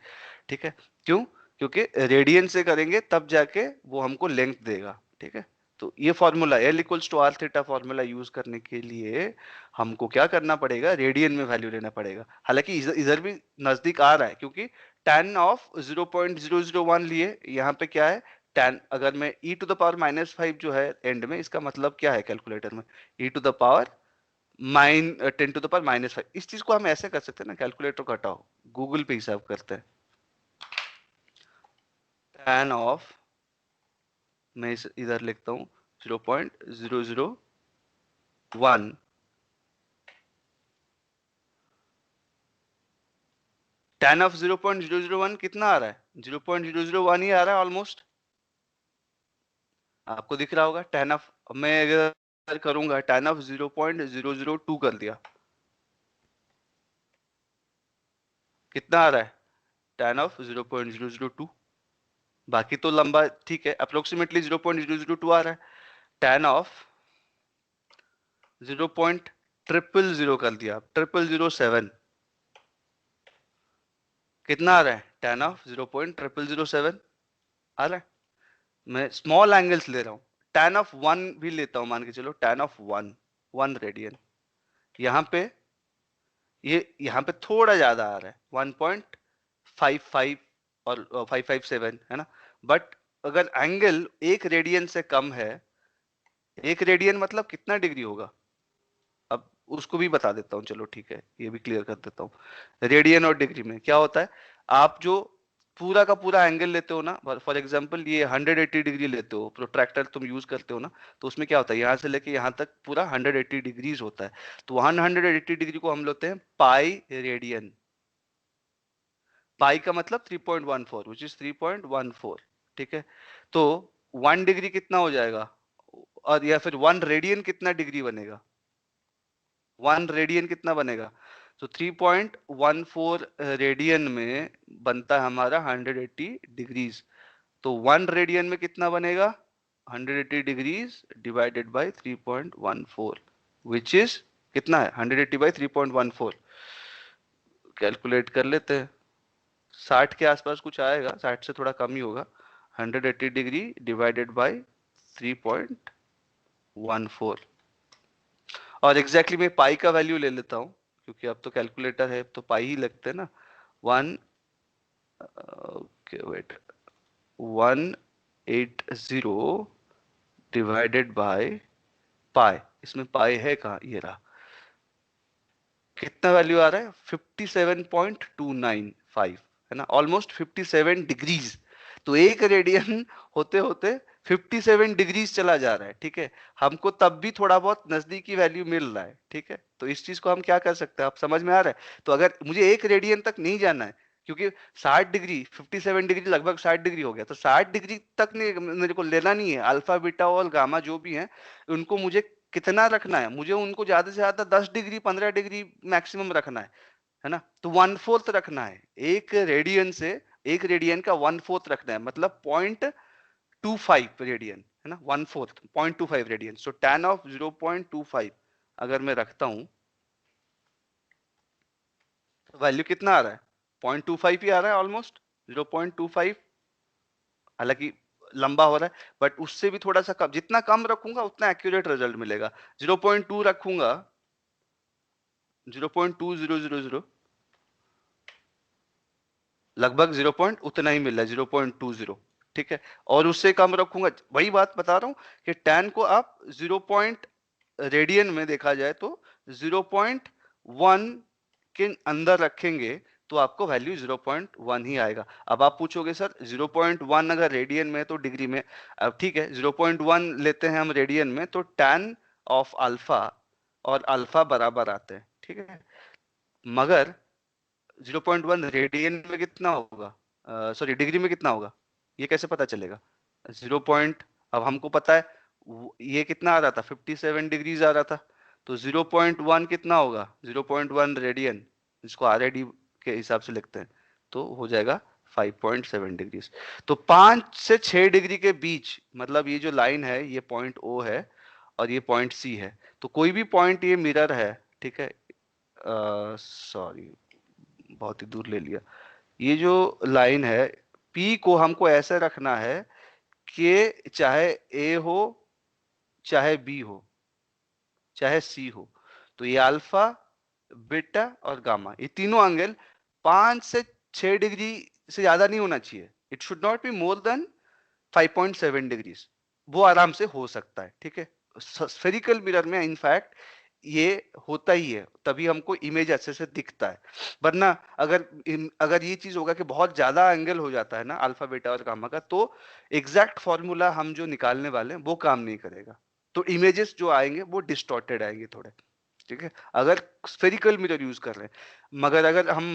ठीक है। क्यों? क्योंकि रेडियन से करेंगे तब जाके वो हमको लेंथ देगा, ठीक है। तो ये formula L equals to R theta formula use करने के लिए हमको क्या करना पड़ेगा? रेडियन में वैल्यू लेना पड़ेगा। हालांकि इधर भी नजदीक आ रहा है, क्योंकि tan ऑफ 0.001 लिए, यहाँ पे क्या है tan, अगर मैं e⁻⁻5 जो है एंड में, इसका मतलब क्या है कैलकुलेटर में? e⁻⁻10⁻⁵। इस चीज को हम ऐसे कर सकते हैं ना, कैलकुलेटर को हटाओ, गूगल पे हिसाब करते हैं। tan ऑफ, मैं इधर लिखता हूं 0.001, tan ऑफ 0.001 कितना आ रहा है? 0.001 ही आ रहा है ऑलमोस्ट, आपको दिख रहा होगा। tan ऑफ, मैं अगर करूंगा tan ऑफ 0.002 कर दिया, कितना आ रहा है? tan ऑफ 0.002, बाकी तो लंबा ठीक है, अप्रोक्सीमेटली 0.002 आ रहा है। tan ऑफ 0.000 कर दिया, 0007, कितना आ रहा है? tan ऑफ 0.0007 आ रहा है। मैं स्मॉल एंगल्स ले रहा हूँ, tan ऑफ 1 भी लेता हूँ, मान के चलो tan ऑफ 1 रेडियन, यहाँ पे ये यहाँ पे थोड़ा ज्यादा आ रहा है 1.55 और 557, है ना। बट अगर एंगल 1 रेडियन से कम है, 1 रेडियन मतलब कितना डिग्री होगा, अब उसको भी बता देता हूँ, चलो ठीक है, ये भी क्लियर कर देता हूँ। रेडियन और डिग्री में क्या होता है, आप जो पूरा का पूरा एंगल लेते हो ना, फॉर एग्जांपल ये 180 डिग्री लेते हो, प्रोट्रैक्टर तुम यूज करते हो ना, तो उसमें क्या होता है, यहाँ से लेके यहाँ तक पूरा 180 डिग्रीज होता है। तो 180 डिग्री को हम लेते हैं पाई रेडियन। पाई का मतलब 3.14, विच इज 3.14, ठीक है। तो 1 डिग्री कितना हो जाएगा, और या फिर 1 रेडियन कितना डिग्री बनेगा, 1 रेडियन कितना बनेगा, तो 3.14 रेडियन में बनता है हमारा 180 डिग्रीज। तो 1 रेडियन में कितना बनेगा, 180 degrees divided by 3.14, which is कितना है, 180 बाय 3.14, कैलकुलेट कर लेते हैं, 60 के आसपास कुछ आएगा, 60 से थोड़ा कम ही होगा। 180 डिग्री डिवाइडेड बाय 3.14, और एग्जैक्टली मैं पाई का वैल्यू ले लेता हूँ, क्योंकि अब तो कैलकुलेटर है तो पाई ही लगते हैं ना। 1 okay wait 180 divided by pi, इसमें पाई है कहाँ, ये रहा, कितना वैल्यू आ रहा है, 57.295, है ना, ऑलमोस्ट 57 डिग्रीज। तो 1 रेडियन होते होते 57 डिग्रीज चला जा रहा है, ठीक है। हमको तब भी थोड़ा बहुत नजदीकी वैल्यू मिल रहा है, ठीक है। तो इस चीज को हम क्या कर सकते हैं, आप समझ में आ रहा है। तो अगर मुझे 1 रेडियन तक नहीं जाना है, क्योंकि 60 डिग्री 57 डिग्री लगभग 60 डिग्री हो गया, तो 60 डिग्री तक नहीं मेरे को लेना नहीं है, अल्फा बीटा और गामा जो भी है उनको मुझे कितना रखना है, मुझे उनको ज्यादा से ज्यादा 10 डिग्री 15 डिग्री मैक्सिमम रखना है ना। तो 1/4 रखना है, एक रेडियन से, एक रेडियन का 1/4 रखना है, मतलब 0.25 रेडियन, है ना, 1/4 0.25 रेडियन। सो tan ऑफ 0.25 अगर मैं रखता हूं, तो वैल्यू कितना आ रहा है, 0.25 ही आ रहा है, ऑलमोस्ट 0.25। हालांकि लंबा हो रहा है, बट उससे भी थोड़ा सा कम, जितना कम रखूंगा उतना एक्यूरेट रिजल्ट मिलेगा। 0.2 रखूंगा, 0.2000, लगभग 0 पॉइंट उतना ही मिल रहा है, 0.20, ठीक है। और उससे कम रखूंगा, वही बात बता रहा हूं कि tan को आप 0 पॉइंट रेडियन में देखा जाए तो 0.1 के अंदर रखेंगे तो आपको वैल्यू 0.1 ही आएगा। अब आप पूछोगे सर 0.1 अगर रेडियन में तो डिग्री में, अब ठीक है 0.1 लेते हैं हम रेडियन में, तो tan ऑफ अल्फा और अल्फा बराबर आते हैं, ठीक है। मगर 0.1 रेडियन में कितना होगा, सॉरी डिग्री में कितना होगा, ये कैसे पता चलेगा, 0 पॉइंट, अब हमको पता है ये कितना आ रहा था, 57 डिग्रीज आ रहा था, तो 0.1 कितना होगा, 0.1 रेडियन, जिसको RAD के हिसाब से लिखते हैं, तो हो जाएगा 5.7 डिग्रीज। तो 5 से 6 डिग्री के बीच, मतलब ये जो लाइन है ये पॉइंट O है और ये पॉइंट C है, तो कोई भी पॉइंट ये मिरर है, ठीक है, सॉरी बहुत ही दूर ले लिया, ये जो लाइन है P को हमको ऐसे रखना है कि चाहे A हो, चाहे B हो, चाहे C हो, तो ये अल्फा बीटा और गामा, ये तीनों एंगल 5 से 6 डिग्री से ज्यादा नहीं होना चाहिए, it should not be more than 5.7 degrees, वो आराम से हो सकता है, ठीक है। स्फेरिकल मिरर में इनफैक्ट ये होता ही है, तभी हमको इमेज अच्छे से दिखता है। वरना अगर अगर ये चीज होगा कि बहुत ज्यादा एंगल हो जाता है ना अल्फा बीटा और गामा का, तो एग्जैक्ट फॉर्मूला हम जो निकालने वाले हैं वो काम नहीं करेगा, तो इमेजेस जो आएंगे वो डिस्टॉर्टेड आएंगे थोड़े, ठीक है, अगर स्फेरिकल मिरर यूज कर रहे हैं। मगर अगर हम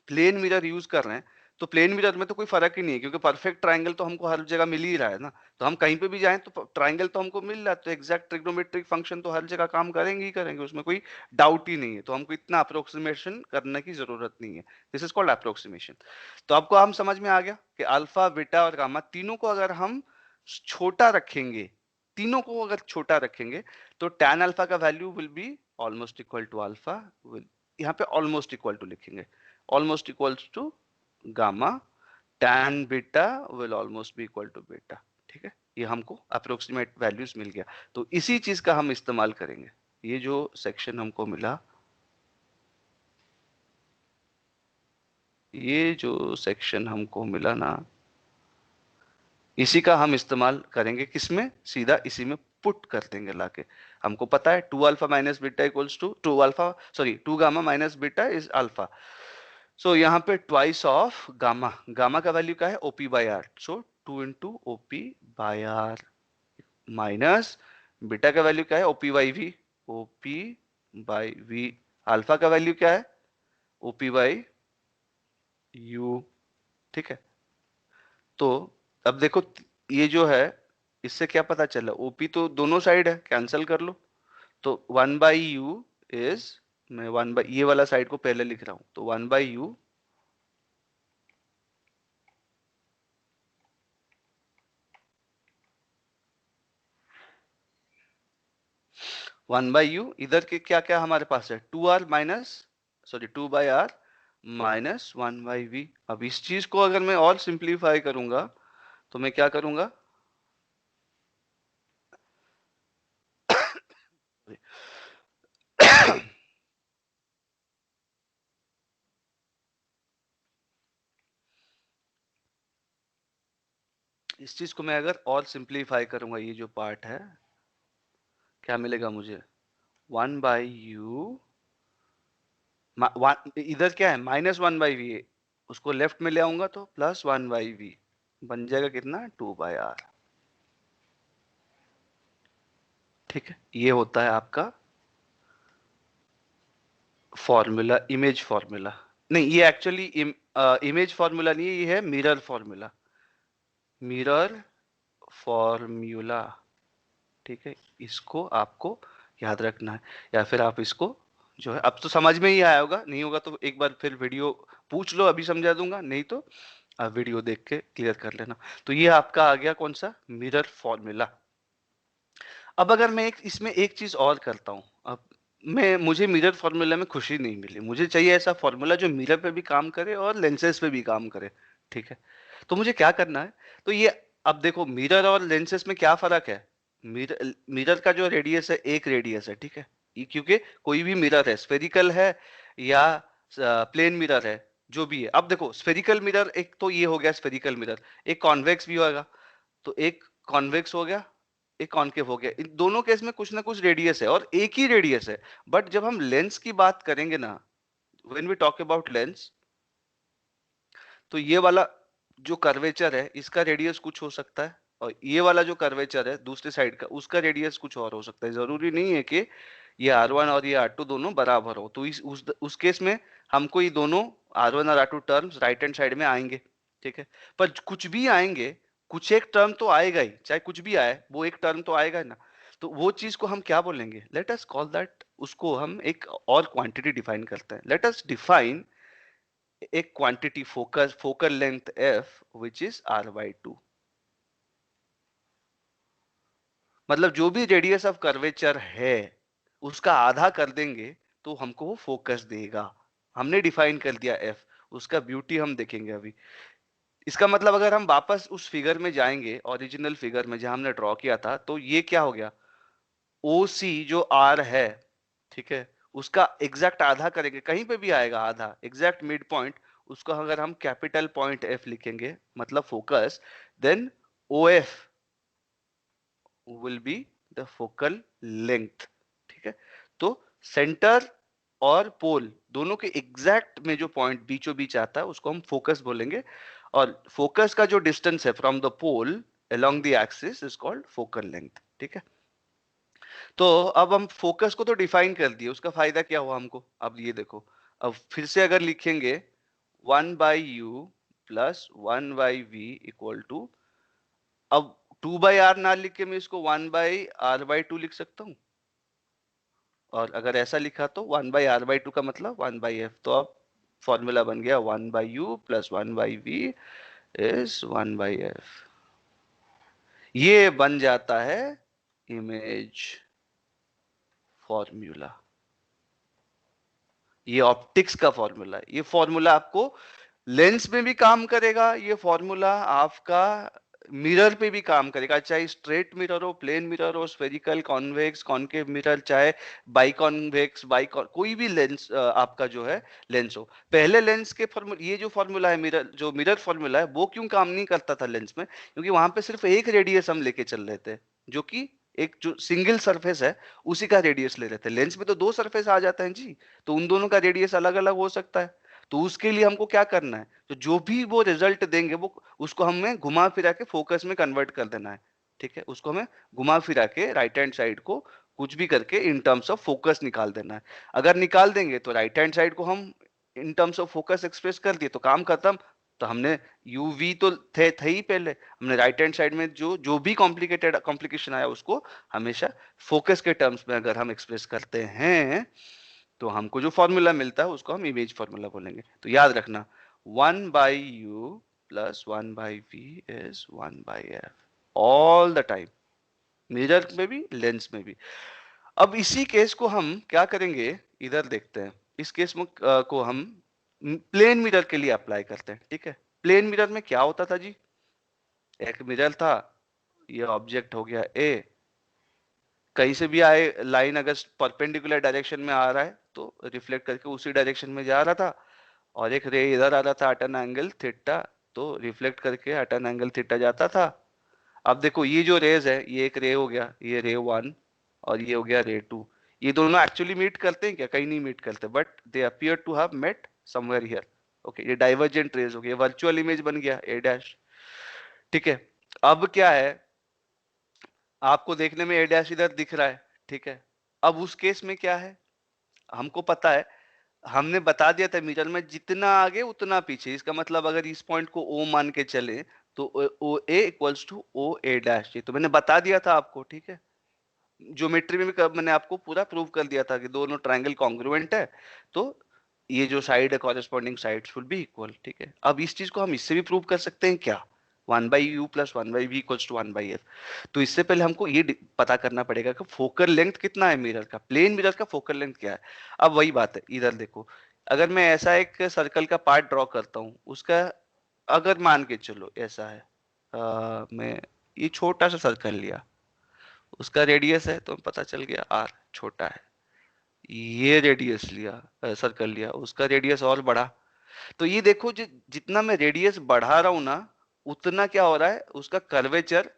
प्लेन मिरर यूज कर रहे हैं, तो प्लेन मिरर में तो कोई फर्क ही नहीं है, क्योंकि परफेक्ट ट्रायंगल तो हमको हर जगह मिल ही रहा है ना, तो हम कहीं पे भी जाएं तो ट्रायंगल तो हमको मिल रहा है, तो एग्जैक्ट ट्रिग्नोमेट्रिक फंक्शन तो हर जगह काम करेंगे ही करेंगे, उसमें कोई डाउट ही नहीं है, तो हमको इतना अप्रोक्सीमेशन करने की जरूरत नहीं है। This is called approximation. तो आपको हम समझ में आ गया कि अल्फा बीटा और गामा तीनों को अगर हम छोटा रखेंगे, तीनों को अगर छोटा रखेंगे, तो tan अल्फा का value will be almost equal to alpha, will यहाँ पे ऑलमोस्ट इक्वल टू लिखेंगे, almost equals to gamma, tan beta will almost be equal to beta, ठीक है। ये हमको अप्रोक्सीमेट वैल्यूज मिल गया, तो इसी चीज का हम इस्तेमाल करेंगे। ये जो सेक्शन हमको मिला, ये जो सेक्शन हमको मिला ना, इसी का हम इस्तेमाल करेंगे किसमें, सीधा इसी में पुट कर देंगे लाके। हमको पता है 2 alpha minus beta equals to 2 alpha, sorry 2 gamma minus beta is alpha. So यहाँ पे ट्वाइस ऑफ गामा, गामा का वैल्यू क्या है OP by R, so 2 into OP by R minus beta का वैल्यू क्या है OP by V, OP by V, alpha का value क्या है ओपी बाई यू। ठीक है, तो अब देखो ये जो है इससे क्या पता चला, ओपी तो दोनों साइड है, कैंसिल कर लो। तो 1/u इज, मैं 1 ये वाला साइड को पहले लिख रहा हूं, तो 1/u 1/u, इधर के क्या क्या हमारे पास है 2r minus, sorry 2/r minus 1/v। अब इस चीज को अगर मैं और सिंप्लीफाई करूंगा तो मैं क्या करूंगा इस चीज को मैं अगर और सिंप्लीफाई करूंगा, ये जो पार्ट है क्या मिलेगा मुझे 1/u, इधर क्या है -1/v, उसको लेफ्ट में ले आऊंगा तो +1/v बन जाएगा कितना 2/r। ठीक है, ये होता है आपका फॉर्मूला, इमेज फॉर्मूला। नहीं, ये एक्चुअली इमेज फॉर्मूला नहीं है, ये है मिरर फॉर्मूला, मिरर फॉर्मूला। ठीक है, इसको आपको याद रखना है, या फिर आप इसको जो है, अब तो समझ में ही आया होगा, नहीं होगा तो एक बार फिर वीडियो पूछ लो, अभी समझा दूंगा, नहीं तो आप वीडियो देख के क्लियर कर लेना। तो ये आपका आ गया कौन सा मिरर फॉर्मूला। अब अगर मैं इसमें एक चीज और करता हूं, अब मुझे मिरर फॉर्मूला में खुशी नहीं मिली, मुझे चाहिए ऐसा फॉर्मूला जो मिरर पे भी काम करे और लेंसेज पे भी काम करे। ठीक है, तो मुझे क्या करना है, तो ये अब देखो मिरर और लेंसेज में क्या फर्क है, मिरर मिरर का जो रेडियस है एक रेडियस है। ठीक है, क्योंकि कोई भी मिरर है, स्फेरिकल है या प्लेन मिरर है, जो भी है। अब देखो स्फेरिकल मिरर, एक तो ये हो गया स्फेरिकल मिरर, एक कॉन्वेक्स भी होगा, तो एक कॉन्वेक्स हो गया, एक कॉनकेव हो गया। इन दोनों केस में कुछ ना कुछ रेडियस है और एक ही रेडियस है। बट जब हम लेंस की बात करेंगे ना, when we talk about lens, तो ये वाला जो कर्वेचर है इसका रेडियस कुछ हो सकता है, और ये वाला जो कर्वेचर है दूसरे साइड का उसका रेडियस कुछ और हो सकता है। जरूरी नहीं है कि ये R1 और ये R2 दोनों बराबर हो। तो उस केस में हमको ये दोनों R1 और R2 terms right hand side में आएंगे। ठीक है, पर कुछ भी आएंगे, कुछ एक टर्म तो आएगा ही, चाहे कुछ भी आए वो एक टर्म तो आएगा ना। तो वो चीज को हम क्या बोलेंगे, लेट अस कॉल दैट, उसको हम एक और क्वांटिटी डिफाइन करते हैं। लेट अस डिफाइन एक quantity focal length f which is r/2। मतलब जो भी रेडियस ऑफ कर्वेचर है उसका आधा कर देंगे तो हमको वो फोकस देगा। हमने डिफाइन कर दिया f, उसका ब्यूटी हम देखेंगे अभी। इसका मतलब अगर हम वापस उस फिगर में जाएंगे, ओरिजिनल फिगर में जहां हमने ड्रॉ किया था, तो ये क्या हो गया, ओ सी जो आर है, ठीक है, उसका एग्जैक्ट आधा करेंगे, कहीं पे भी आएगा आधा, एग्जैक्ट मिड पॉइंट, उसको अगर हम कैपिटल पॉइंट एफ लिखेंगे मतलब focus, then O F will be the focal length. ठीक है, तो सेंटर और पोल दोनों के एग्जैक्ट में जो पॉइंट बीचों बीच आता है उसको हम फोकस बोलेंगे, और फोकस का जो डिस्टेंस है from the pole along the axis is called focal length। ठीक है, तो अब हम फोकस को तो डिफाइन कर दिए, उसका फायदा क्या हुआ हमको, अब ये देखो, अब फिर से अगर लिखेंगे 1/u plus 1/v equal to, अब 2/r ना लिख के मैं इसको 1/r/2 लिख सकता हूँ, और अगर ऐसा लिखा तो 1/r/2 का मतलब 1/f। तो अब फॉर्मूला बन गया 1/u plus 1/v is 1/f। ये बन जाता है इमेज फॉर्मूला, ये ऑप्टिक्स का फॉर्मूला है। ये फॉर्मूला आपको लेंस में भी काम करेगा, ये फॉर्मूला आपका मिरर पे भी काम करेगा, चाहे स्ट्रेट मिरर हो, प्लेन मिरर हो, स्फेरिकल, कॉन्वेक्स, कॉनकेव मिरर, चाहे बाई कॉन्वेक्स, कोई भी लेंस आपका जो है लेंस हो। पहले लेंस के फॉर्मूला, ये जो फॉर्मूला है मिरर, जो मिरर फॉर्मूला है, वो क्यों काम नहीं करता था लेंस में? क्योंकि वहां पे सिर्फ एक रेडियस हम लेके चल रहे थे, जो कि एक जो सिंगल सरफेस है उसी का रेडियस ले रहे थे। लेंस में तो दो सरफेस आ जाते हैं जी, तो उन दोनों का रेडियस अलग अलग हो सकता है। तो उसके लिए हमको क्या करना है, तो जो भी वो रिजल्ट देंगे वो उसको हमें घुमा फिरा के फोकस में कन्वर्ट कर देना है। ठीक है, उसको हमें घुमा फिरा के राइट हैंड साइड को कुछ भी करके इन टर्म्स ऑफ फोकस निकाल देना है। अगर निकाल देंगे तो राइट हैंड साइड को हम in terms of focus express कर दिए तो काम खत्म। तो हमने यू वी तो थे ही पहले, हमने राइट हैंड साइड में जो जो भी कॉम्प्लिकेशन आया उसको हमेशा फोकस के टर्म्स में अगर हम एक्सप्रेस करते हैं तो हमको जो फॉर्मूला मिलता है उसको हम इमेज फॉर्मूला बोलेंगे। तो याद रखना 1/u plus 1/v is 1/f all the time, mirror में भी लेंस में भी। अब इसी केस को हम क्या करेंगे, इधर देखते हैं। इस केस में को हम प्लेन मिरर के लिए अप्लाई करते हैं। ठीक है, प्लेन मिरर में क्या होता था जी, एक मिरर था, ये ऑब्जेक्ट हो गया ए, कहीं से भी आए लाइन अगर परपेंडिकुलर डायरेक्शन में आ रहा है तो रिफ्लेक्ट करके उसी डायरेक्शन में जा रहा था, और एक रे इधर आ रहा था एट एन एंगल थीटा, तो रिफ्लेक्ट करके एट एन एंगल थीटा जाता था। अब देखो ये जो रेज है, ये एक रे हो गया, ये रे 1 और ये हो गया रे 2, ये दोनों एक्चुअली मीट करते हैं क्या? कहीं नहीं मीट करते, but they appear to have met somewhere here. Okay, ये डाइवर्जेंट रेज हो गया, वर्चुअल इमेज बन गया ए डैश। ठीक है, अब क्या है, आपको देखने में ए डैश इधर दिख रहा है। ठीक है, अब उस केस में क्या है, हमको पता है, हमने बता दिया था मिरर में जितना आगे उतना पीछे। इसका मतलब अगर इस पॉइंट को ओ मान के चले तो ओ ए इक्वल्स टू ओ ए डैश, ये तो मैंने बता दिया था आपको। ठीक है, ज्योमेट्री में भी मैंने आपको पूरा प्रूव कर दिया था कि दोनों ट्रायंगल कॉन्ग्रुएंट है, तो ये जो साइड है corresponding sides will be equal. ठीक है, अब इस चीज को हम इससे भी प्रूव कर सकते हैं क्या, 1/u plus 1/v equals to 1/f। तो इससे पहले हमको ये पता करना पड़ेगा कि फोकल लेंथ कितना है मिरर का, प्लेन मिरर का फोकल लेंथ क्या है। अब वही बात है, इधर देखो, अगर मैं ऐसा एक सर्कल का पार्ट ड्रॉ करता हूँ, उसका अगर मान के चलो ऐसा है, मैं ये छोटा सा सर्कल लिया, उसका रेडियस है तो पता चल गया r छोटा है। ये रेडियस लिया, सर्कल लिया, उसका रेडियस और बढ़ा, तो ये देखो जितना मैं रेडियस बढ़ा रहा हूं ना, उतना क्या हो रहा है, उसका कर्वेचर,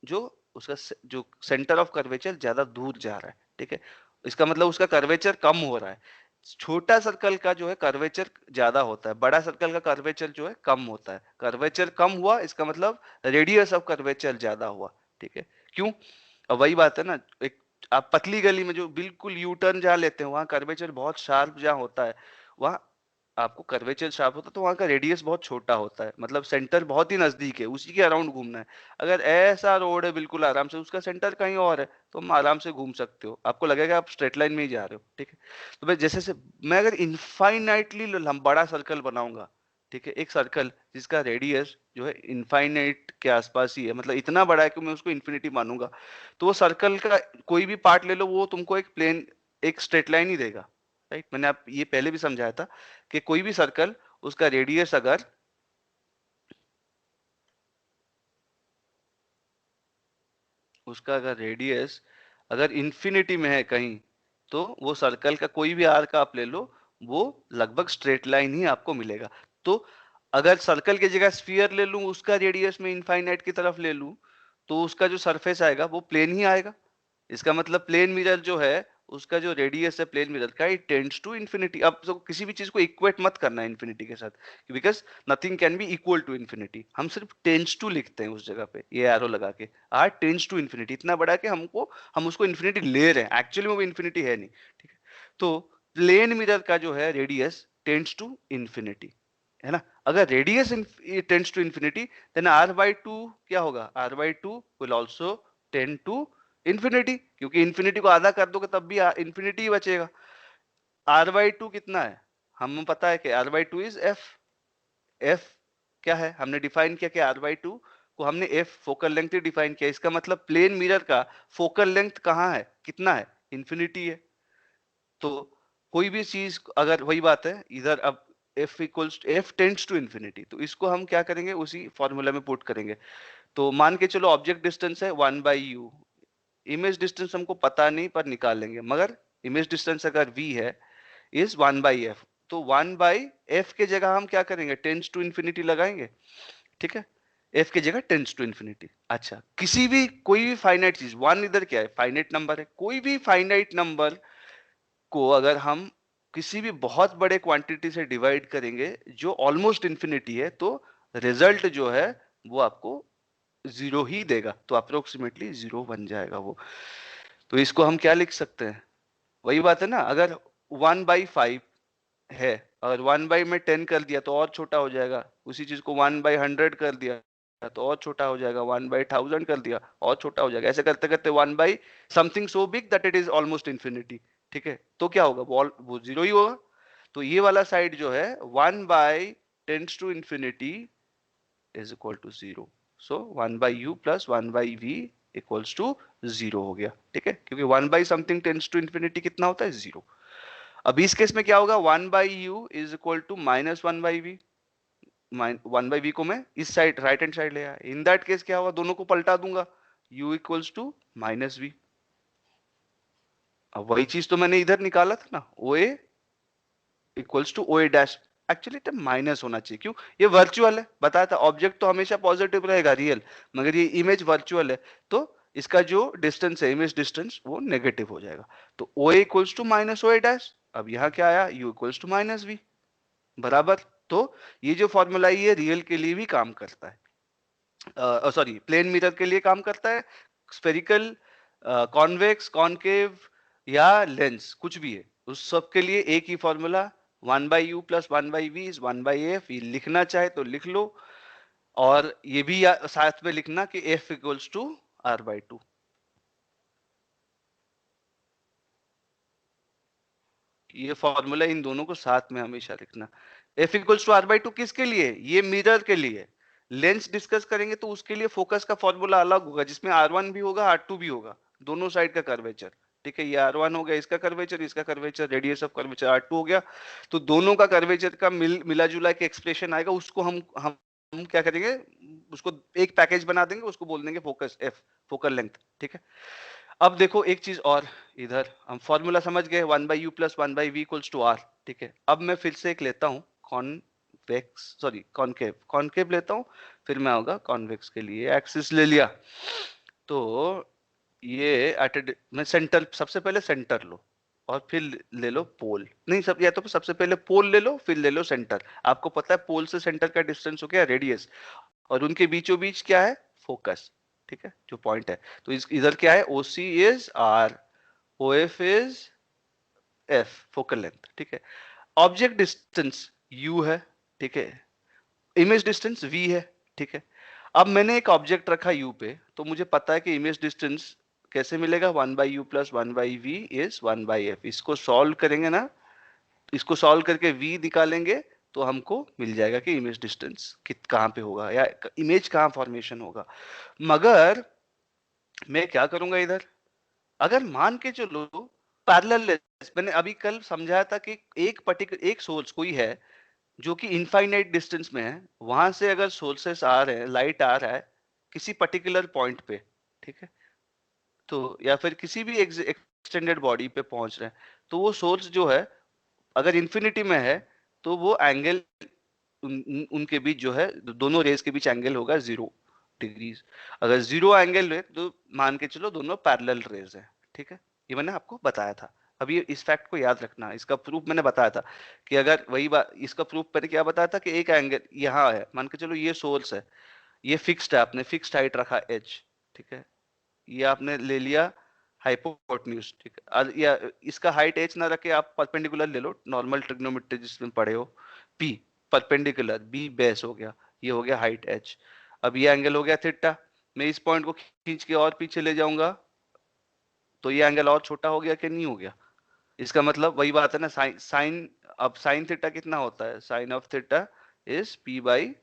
जो उसका जो सेंटर ऑफ कर्वेचर ज्यादा दूर जा रहा है। ठीक है, इसका मतलब उसका कर्वेचर कम हो रहा है। छोटा सर्कल का जो है कर्वेचर ज्यादा होता है, बड़ा सर्कल का कर्वेचर जो है कम होता है। कर्वेचर कम हुआ इसका मतलब रेडियस ऑफ कर्वेचर ज्यादा हुआ। ठीक है, क्यों? अब वही बात है ना, एक आप पतली गली में जो बिल्कुल यू टर्न जहाँ लेते हैं वहां कर्वेचर बहुत शार्प जहाँ होता है, वहां आपको कर्वेचर शार्प होता है तो वहां का रेडियस बहुत छोटा होता है, मतलब सेंटर बहुत ही नजदीक है, उसी के अराउंड घूमना है। अगर ऐसा रोड है बिल्कुल आराम से, उसका सेंटर कहीं और है, तो हम आराम से घूम सकते हो, आपको लगेगा आप स्ट्रेट लाइन में ही जा रहे हो। ठीक है, तो मैं जैसे से मैं अगर इनफाइनाइटली बड़ा सर्कल बनाऊंगा, ठीक है, एक सर्कल जिसका रेडियस जो है इनफाइनाइट के आसपास ही है, मतलब इतना बड़ा है कि मैं उसको इन्फिनिटी मानूंगा, तो वो सर्कल का कोई भी पार्ट ले लो, वो तुमको एक प्लेन, एक स्ट्रेट लाइन ही देगा। राइट, मैंने आप ये पहले भी समझाया था कि कोई भी सर्कल, उसका रेडियस अगर अगर इंफिनिटी में है कहीं, तो वो सर्कल का कोई भी आर्क आप ले लो, वो लगभग स्ट्रेट लाइन ही आपको मिलेगा। तो अगर सर्कल की जगह स्फीयर ले लूं, उसका रेडियस में इनफाइनाइट की तरफ ले लूं, तो उसका जो सरफेस आएगा वो प्लेन ही आएगा। इसका मतलब प्लेन मिरर जो है, उसका जो रेडियस है प्लेन मिरर का, इट टेंड्स टू इन्फिनिटी। अब तो किसी भी चीज को इक्वेट मत करना है इन्फिनिटी के साथ, because nothing can be equal to infinity. हम सिर्फ टेंड्स टू लिखते हैं उस जगह पे, ये एरो लगा के, आर टेंड्स टू इन्फिनिटी, इतना बड़ा कि हम उसको इन्फिनिटी ले रहे हैं, एक्चुअली में वो इन्फिनिटी है नहीं। ठीक है, तो प्लेन मिरर का जो है रेडियस टेंड्स टू इन्फिनिटी, है ना। अगर radius tends to infinity, then r/2 क्या होगा, r/2 will also tend to infinity, क्योंकि इन्फिनिटी को आधा कर दोगे तब भी इन्फिनिटी ही बचेगा। r/2 कितना है, हमें पता है कि r/2 इज f। f क्या है, हमने डिफाइन किया कि r/2 को हमने f फोकल लेंथ ही डिफाइन किया। इसका मतलब प्लेन मिरर का फोकल लेंथ कहाँ है, कितना है, इन्फिनिटी है। तो कोई भी चीज, अगर वही बात है इधर, अब 1/u plus 1/v is 1/f, 1/u plus 1/v is 1/f, 1/f क्या है, हमने डिफाइन किया कि r/2 को हमने f फोकल लेंथ डिफाइन किया। इसका मतलब प्लेन मिरर का फोकल लेंथ कहाँ है, कितना है, इन्फिनिटी है। तो कोई भी चीज अगर वही बात है, इधर अब f टेंड्स टू इन्फिनिटी, तो इसको हम क्या करेंगे, उसी फॉर्मूला में पुट करेंगे। तो मान के चलो ऑब्जेक्ट डिस्टेंस है 1/u, इमेज डिस्टेंस हमको पता नहीं पर निकाल लेंगे, मगर इमेज डिस्टेंस अगर v है इज 1/f, तो 1/f के जगह हम क्या करेंगे, टेंड्स टू इन्फिनिटी लगाएंगे, ठीक है, f की जगह टेंड्स टू इन्फिनिटी। अच्छा, किसी भी कोई भी फाइनाइट चीज, वन इधर क्या है, फाइनाइट नंबर है, कोई भी फाइनाइट नंबर को अगर हम किसी भी बहुत बड़े क्वांटिटी से डिवाइड करेंगे जो ऑलमोस्ट इन्फिनिटी है, तो रिजल्ट जो है वो आपको जीरो ही देगा, तो अप्रोक्सीमेटली जीरो बन जाएगा वो। तो इसको हम क्या लिख सकते हैं, वही बात है ना, अगर 1/5 है, अगर 1 में 10 कर दिया तो और छोटा हो जाएगा, उसी चीज को 1/100 कर दिया तो और छोटा हो जाएगा, 1/1000 कर दिया और छोटा हो जाएगा, ऐसे करते करते 1 something so big that it is almost infinity, ठीक है, तो क्या होगा, वो जीरो ही होगा। तो ये वाला साइड जो है 1/टेंड्स to infinity is equal to zero, so 1/u plus 1/v equals to zero हो गया, ठीक है, क्योंकि 1 टेंड्स टू इन्फिनिटी कितना होता है, जीरो। अब इस केस में क्या होगा, 1/u is equal to -1/v, 1/v को मैं इस साइड राइट हैंड साइड ले आया, इन दैट केस क्या होगा, दोनों को पलटा दूंगा, u इक्वल्स टू -v। अब वही चीज तो मैंने इधर निकाला था ना, OA equals to OA dash, actually तो माइनस होना चाहिए, क्यों, ये वर्चुअल है, बताया था ऑब्जेक्ट तो हमेशा पॉजिटिव रहेगा रियल, मगर ये इमेज वर्चुअल है, तो इसका जो डिस्टेंस है, इमेज डिस्टेंस, वो नेगेटिव हो जाएगा, तो OA equals to -OA dash. अब यहाँ क्या आया, u इक्वल्स टू -v बराबर। तो ये जो फॉर्मूला है ये रियल के लिए भी काम करता है, सॉरी प्लेन मिरर के लिए काम करता है, स्फेरिकल, कॉन्वेक्स, कॉनकेव या लेंस कुछ भी है, उस सब के लिए एक ही formula, 1/u plus 1/v is 1/f, ये लिखना चाहे तो लिख लो, और ये भी साथ में लिखना कि f इक्वल्स टू r/2। ये फॉर्मूला इन दोनों को साथ में हमेशा लिखना। f इक्वल्स टू r/2 किसके लिए, ये मिरर के लिए। लेंस डिस्कस करेंगे तो उसके लिए फोकस का फॉर्मूला अलग होगा, जिसमें R1 भी होगा R2 भी होगा, दोनों साइड का कर्वेचर, ठीक है, ये R1 हो गया, इसका कर्वेचर, इसका curvature, radius of curvature R2 हो गया, तो दोनों का कर्वेचर का मिला जुला के एक्सप्रेशन आएगा, उसको हम क्या करेंगे, उसको एक पैकेज बना देंगे, उसको बोल देंगे फोकस f, फोकल लेंथ, ठीक है। अब देखो एक चीज और, इधर हम फॉर्मूला समझ गए, 1/u plus 1/v equals to r, ठीक है। अब मैं फिर से एक लेता हूँ कॉन्वेक्स, सॉरी कॉनकेव, कॉनकेव लेता हूँ, फिर मैं होगा कॉन्वेक्स के लिए एक्सिस ले लिया, तो ये मैं सेंटर, सबसे पहले सेंटर लो और फिर ले लो पोल, नहीं सब, या तो सबसे पहले पोल ले लो फिर ले लो सेंटर, आपको पता है पोल से सेंटर का डिस्टेंस हो गया रेडियस, और उनके बीचों बीच क्या है, फोकस, ठीक है, जो पॉइंट है, तो इधर क्या है, OC is R, OF is F, focal length, ठीक है। ऑब्जेक्ट डिस्टेंस U है, ठीक है, इमेज डिस्टेंस V है, ठीक है। अब मैंने एक ऑब्जेक्ट रखा U पे, तो मुझे पता है कि इमेज डिस्टेंस कैसे मिलेगा, 1/u plus 1/v is 1/f, इसको सॉल्व करेंगे ना, इसको सॉल्व करके v निकालेंगे तो हमको मिल जाएगा कि इमेज डिस्टेंस कहाँ पे होगा या इमेज कहाँ फॉर्मेशन होगा। मगर मैं क्या करूंगा इधर, अगर मान के चलो पैरेलल, मैंने अभी कल समझाया था कि एक सोर्स कोई है जो कि इनफाइनाइट डिस्टेंस में है, वहां से अगर सोर्सेस आ रहे हैं, लाइट आ रहा है किसी पर्टिकुलर पॉइंट पे, ठीक है, तो या फिर किसी भी एक्सटेंडेड बॉडी पे पहुंच रहे हैं, तो वो सोर्स जो है अगर इन्फिनिटी में है, तो वो एंगल उनके बीच जो है, दोनों रेस के बीच एंगल होगा 0 डिग्रीज। अगर 0 एंगल है तो मान के चलो दोनों पैरेलल रेस है, ठीक है, ये मैंने आपको बताया था। अभी इस फैक्ट को याद रखना, इसका प्रूफ मैंने बताया था कि अगर वही बात, इसका प्रूफ मैंने क्या बताया था कि एक एंगल यहाँ है, मान के चलो ये सोर्स है, ये फिक्स्ड है, आपने फिक्स्ड हाइट रखा h, ठीक है, ये आपने ले लिया हाइपोटेन्यूज, ठीक है, या इसका हाइट h ना रखे आप परपेंडिकुलर ले लो, नॉर्मल ट्रिग्नोमेट्री जिसमें पढ़े हो, p परपेंडिकुलर, b बेस हो गया, ये हो गया हाइट h। अब ये एंगल हो गया थीटा, मैं इस पॉइंट को खींच के और पीछे ले जाऊंगा तो ये एंगल और छोटा हो गया कि नहीं हो गया, इसका मतलब वही बात है ना, साइन, अब साइन थीटा कितना होता है, sine of theta is p by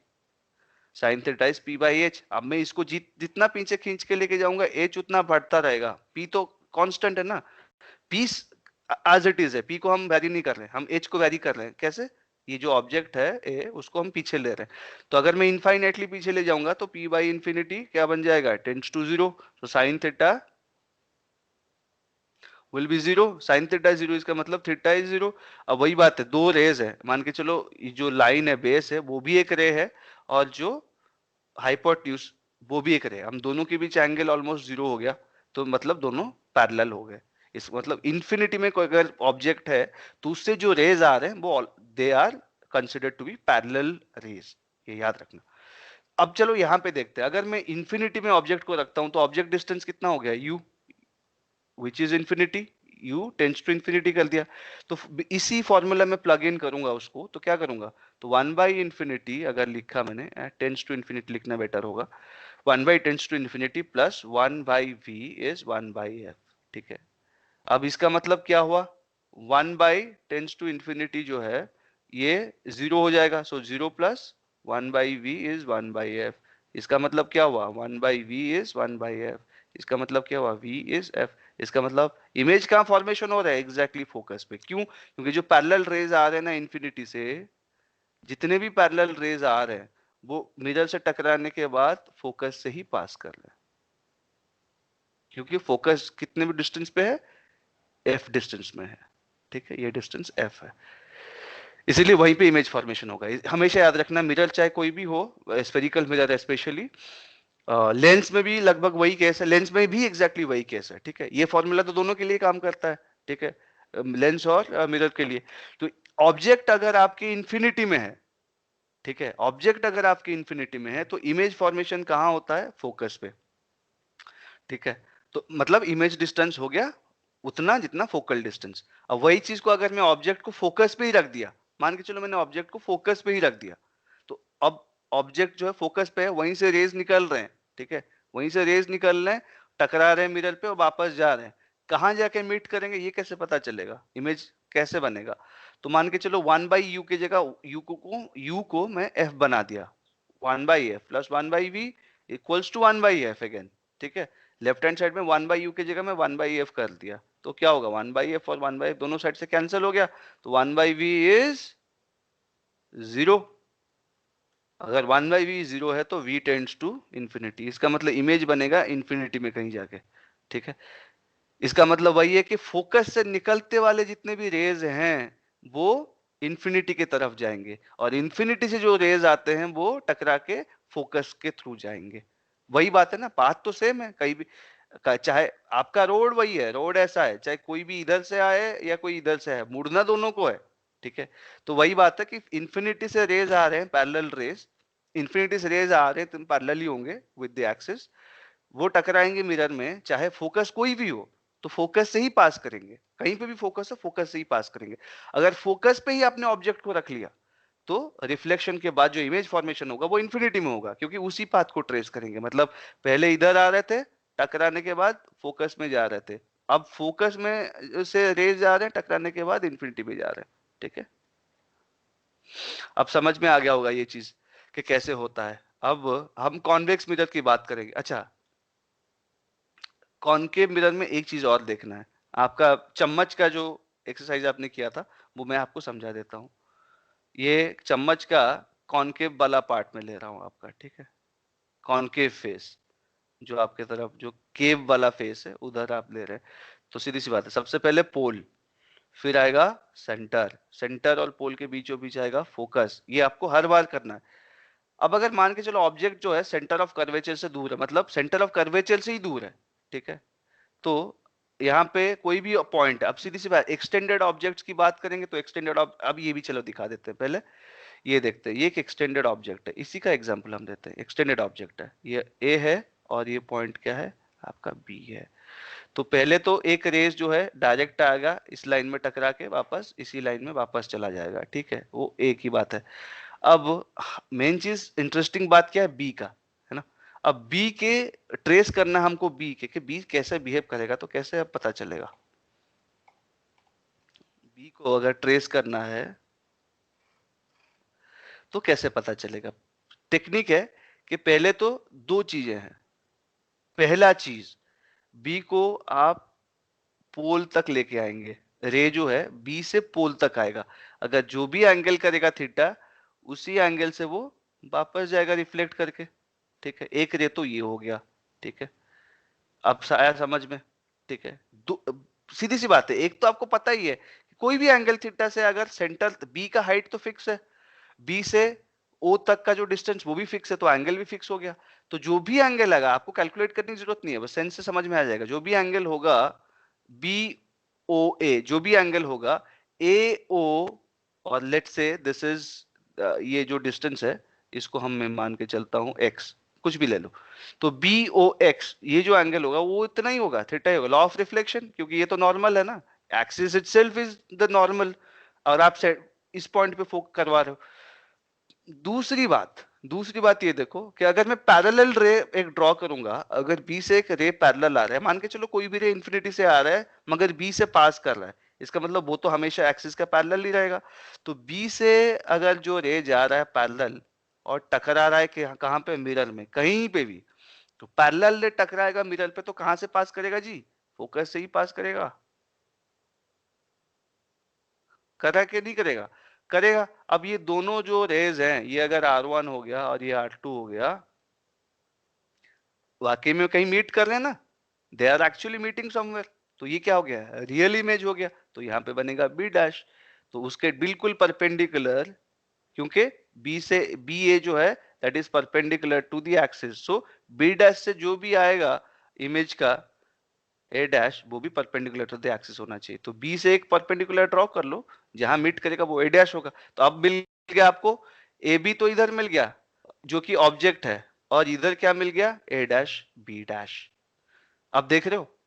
sine theta is p by h। अब मैं इसको जितना पीछे खींच के लेके जाऊंगा h उतना बढ़ता रहेगा, p तो कांस्टेंट है ना, p एज इट इज है, p को हम वैरी नहीं कर रहे हैं, हम h को वैरी कर रहे हैं, कैसे, ये जो ऑब्जेक्ट है ए, उसको हम पीछे ले रहे हैं। तो अगर मैं इनफाइनेटली पीछे ले जाऊंगा तो p बाई इंफिनिटी क्या बन जाएगा, टेंड्स टू जीरो। तो sine theta will be zero, sine theta zero, इसका मतलब थीटा इज जीरो। अब वही बात है, दो रेज है, मान के चलो ये जो लाइन है बेस है वो भी एक रे है, और जो हाइपोटेन्यूज वो भी एक रे, हम दोनों के बीच एंगल ऑलमोस्ट जीरो हो गया, तो मतलब दोनों पैरेलल हो गए। इस मतलब इंफिनिटी में कोई अगर ऑब्जेक्ट है तो उससे जो रेज आ रहे हैं वो they are considered to be parallel rays, ये याद रखना। अब चलो यहां पे देखते हैं, अगर मैं इंफिनिटी में ऑब्जेक्ट को रखता हूं तो ऑब्जेक्ट डिस्टेंस कितना हो गया, u which is infinity, u tends to infinity कर दिया। तो इसी फॉर्मूला में प्लग इन करूंगा उसको, तो क्या करूंगा, तो वन बाई इंफिनिटी अगर लिखा मैंने, टेंड्स टू इंफिनिटी लिखना बेटर होगा, one by tends to infinity plus one by V is one by F. ठीक है, अब इसका मतलब क्या हुआ, one by tends to infinity जो है ये जीरो हो जाएगा, so zero plus one by V is one by F. इसका मतलब क्या हुआ, one by V is one by F. इसका मतलब क्या हुआ, v इज f। इसका मतलब इमेज कहाँ फॉर्मेशन हो रहा है, एग्जैक्टली फोकस पे। क्यों, क्योंकि जो पैरेलल रेज आ रहे हैं ना इंफिनिटी से, जितने भी पैरेलल रेज आ रहे हैं वो मिरर से टकराने के बाद फोकस से ही पास कर रहे हैं, क्योंकि फोकस कितने भी डिस्टेंस पे है, f डिस्टेंस में है। ठीक है, ये डिस्टेंस f है, इसीलिए वहीं पे इमेज फॉर्मेशन होगा। हमेशा याद रखना, मिरर चाहे कोई भी हो, स्फेरिकल मिरर स्पेशली, लेंस में भी लगभग वही केस है, लेंस में भी एग्जैक्टली वही केस है। ठीक है, ये फॉर्मूला तो दोनों के लिए काम करता है। ठीक है, लेंस और मिरर के लिए। तो ऑब्जेक्ट अगर आपकी इंफिनिटी में है, ठीक है, ऑब्जेक्ट अगर आपकी इंफिनिटी में है तो इमेज फॉर्मेशन कहाँ होता है, फोकस पे। ठीक है, तो मतलब इमेज डिस्टेंस हो गया उतना जितना फोकल डिस्टेंस। अब वही चीज को अगर मैं ऑब्जेक्ट को फोकस पे ही रख दिया, मान के चलो मैंने ऑब्जेक्ट को फोकस पे ही रख दिया, तो अब ऑब्जेक्ट जो है फोकस पे है, वहीं से रेज निकल रहे हैं। ठीक है, वहीं से रेज निकल रहे हैं, टकरा रहे हैं मिरर पे और वापस जा रहे हैं। कहाँ जाके मीट करेंगे ये कैसे पता चलेगा, इमेज कैसे बनेगा। तो मान के चलो वन बाई यू की जगह यू को मैं एफ बना दिया, one by F plus one by V equals to one by F again. ठीक है, लेफ्ट हैंड साइड में वन बाई यू की जगह में वन बाई एफ कर दिया, तो क्या होगा, वन बाई एफ और वन बाई एफ दोनों साइड से कैंसिल हो गया, तो one by V is zero. अगर वन बाई वी जीरो है तो वी टेंड्स टू इंफिनिटी, इसका मतलब इमेज बनेगा इंफिनिटी में कहीं जाके। ठीक है, इसका मतलब वही है कि फोकस से निकलते वाले जितने भी रेज हैं वो इंफिनिटी की तरफ जाएंगे, और इंफिनिटी से जो रेज आते हैं वो टकरा के फोकस के थ्रू जाएंगे। वही बात है ना, पाथ तो सेम है कहीं भी, चाहे आपका रोड वही है, रोड ऐसा है, चाहे कोई भी इधर से आए या कोई इधर से है, मुड़ना दोनों को है। ठीक है, तो वही बात है कि इंफिनिटी से रेज आ रहे हैं, पैरेलल रेज, इंफिनिटी से रेज आ रहे हैं तो पैरेलल ही होंगे विद द एक्सिस, वो टकराएंगे मिरर में, चाहे फोकस कोई भी हो तो फोकस से ही पास करेंगे, कहीं पे भी फोकस है फोकस से ही पास करेंगे। अगर फोकस पे ही आपने ऑब्जेक्ट को रख लिया तो रिफ्लेक्शन के बाद जो इमेज फॉर्मेशन होगा वो इंफिनिटी में होगा, क्योंकि उसी पाथ को ट्रेस करेंगे। मतलब पहले इधर आ रहे थे, टकराने के बाद फोकस में जा रहे थे, अब फोकस में से रेज जा रहे हैं, टकराने के बाद इंफिनिटी में जा रहे हैं। ठीक है, अब समझ में आ गया होगा ये चीज कि कैसे होता है। अब हम कॉन्वेक्स मिरर की बात करेंगे। अच्छा, कॉनकेव मिरर में एक चीज और देखना है, आपका चम्मच का जो एक्सरसाइज आपने किया था वो मैं आपको समझा देता हूँ। ये चम्मच का कॉनकेव वाला पार्ट में ले रहा हूँ आपका। ठीक है, कॉनकेव फेस, जो आपके तरफ जो केव वाला फेस है उधर आप ले रहे हैं। तो सीधी सी बात है, सबसे पहले पोल, फिर आएगा सेंटर, सेंटर और पोल के बीचों बीच आएगा फोकस, ये आपको हर बार करना है। अब अगर मान के चलो ऑब्जेक्ट जो है सेंटर ऑफ कर्वेचर से दूर है, मतलब सेंटर ऑफ कर्वेचर से ही दूर है, ठीक है, तो यहाँ पे कोई भी पॉइंट है, अब सीधी सी बात, एक्सटेंडेड ऑब्जेक्ट्स की बात करेंगे तो एक्सटेंडेड, अब ये भी चलो दिखा देते हैं, पहले ये देखते हैं, ये एक एक्सटेंडेड ऑब्जेक्ट है, इसी का एग्जांपल हम देते हैं। एक्सटेंडेड ऑब्जेक्ट है, ये ए है और ये पॉइंट क्या है आपका बी है। तो पहले तो एक रेस जो है डायरेक्ट आएगा, इस लाइन में टकरा के वापस इसी लाइन में वापस चला जाएगा। ठीक है, वो एक ही बात है। अब मेन चीज इंटरेस्टिंग बात क्या है, बी का, है ना। अब बी के ट्रेस करना हमको, बी के कि बी कैसे बिहेव करेगा, तो कैसे अब पता चलेगा, बी को अगर ट्रेस करना है तो कैसे पता चलेगा। टेक्निक है कि पहले तो दो चीजें हैं। पहला चीज, बी को आप पोल तक लेके आएंगे, रे जो है बी से पोल तक आएगा। अगर जो भी एंगल करेगा थीटा, उसी एंगल से वो वापस जाएगा रिफ्लेक्ट करके, ठीक है। एक रे तो ये हो गया, ठीक है। अब आया समझ में, ठीक है। सीधी सी बात है, एक तो आपको पता ही है कोई भी एंगल थीटा से अगर सेंटर बी का हाइट तो फिक्स है, बी से ओ तक का जो डिस्टेंस वो भी फिक्स है, तो एंगल भी फिक्स हो गया। तो जो भी एंगल आएगा आपको कैलकुलेट करने की जरूरत नहीं है, बस सेंस से समझ में आ जाएगा। जो भी एंगल होगा बी ओ ए, जो भी एंगल होगा ए ओ, और लेट से दिस इज ये जो डिस्टेंस है इसको हम मैं मान के चलता हूं एक्स, कुछ भी ले लो, तो बी ओ एक्स ये जो एंगल होगा वो इतना ही होगा, थीटा ही होगा। लॉ ऑफ रिफ्लेक्शन, क्योंकि ये तो नॉर्मल है ना, axis itself is the normal, और आप इस पॉइंट पे फोकस करवा रहे हो। दूसरी बात ये देखो कि अगर मैं पैरेलल रे एक ड्रॉ करूंगा, अगर बी से एक रे पैरेलल आ रहा है, मान के चलो कोई भी रे इन्फिनिटी से आ रहा है मगर बी से पास कर रहा है, इसका मतलब वो तो हमेशा एक्सिस का पैरेलल ही रहेगा। तो बी से अगर जो रे जा रहा है पैरेलल और टकरा रहा है कि कहां पे, मिरर में कहीं पे भी, तो पैरेलल रे टकराएगा मिरर पे तो कहां से पास करेगा जी, फोकस से ही पास करेगा। करा के नहीं करेगा, करेगा। अब ये दोनों जो रेज हैं, ये अगर R1 हो गया और ये R2 हो गया, वाकई में कहीं मीट कर रहे हैं ना, they are actually meeting somewhere. तो ये क्या हो गया, रियल इमेज हो गया। तो यहाँ पे बनेगा बी डैश, तो उसके बिल्कुल परपेंडिकुलर, क्योंकि बी से बी ए जो है that is perpendicular to the axis, so B dash से जो भी आएगा इमेज का ए डैश, वो भी परपेंडिकुलर टू द एक्सिस होना चाहिए। तो बी से एक परपेंडिकुलर ड्रॉ कर लो, जहां मीट करेगा वो ए डैश होगा। तो अब मिल गया आपको, ए बी तो इधर मिल गया जो कि ऑब्जेक्ट है, और इधर क्या मिल गया, ए डैश बी डैश। अब देख रहे हो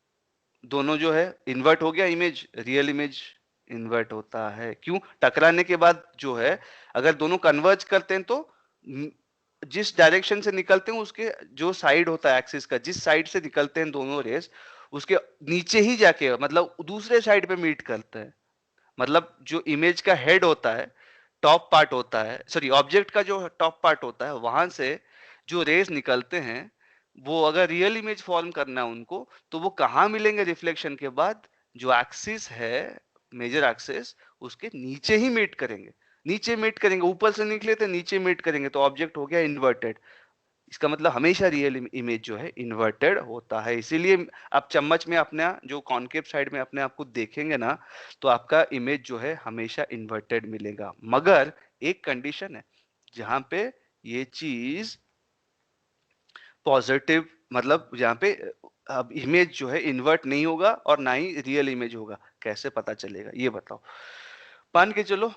दोनों जो है इन्वर्ट हो गया, इमेज रियल इमेज इन्वर्ट होता है। क्यों, टकराने के बाद जो है अगर दोनों कन्वर्ज करते हैं तो जिस डायरेक्शन से निकलते हैं उसके जो साइड होता है एक्सिस का, जिस साइड से निकलते हैं दोनों रेस, उसके नीचे ही जाके मतलब दूसरे साइड पे मीट करते हैं। मतलब जो इमेज का हेड होता है, टॉप पार्ट होता है, सॉरी ऑब्जेक्ट का जो टॉप पार्ट होता है, वहां से जो रेस निकलते हैं, वो अगर रियल इमेज फॉर्म करना है उनको, तो वो कहाँ मिलेंगे रिफ्लेक्शन के बाद, जो एक्सिस है मेजर एक्सिस, उसके नीचे ही मीट करेंगे। नीचे मीट करेंगे, ऊपर से निकले थे नीचे मीट करेंगे, तो ऑब्जेक्ट हो गया इन्वर्टेड। इसका मतलब हमेशा रियल इमेज जो है इन्वर्टेड होता है। इसीलिए आप चम्मच में अपना जो कॉनकेव साइड में अपने आप को देखेंगे ना, तो आपका इमेज जो है हमेशा इन्वर्टेड मिलेगा। मगर एक कंडीशन है जहां पे ये चीज पॉजिटिव, मतलब जहां पे अब इमेज जो है इन्वर्ट नहीं होगा और ना ही रियल इमेज होगा। कैसे पता चलेगा ये बताओ। मान के चलो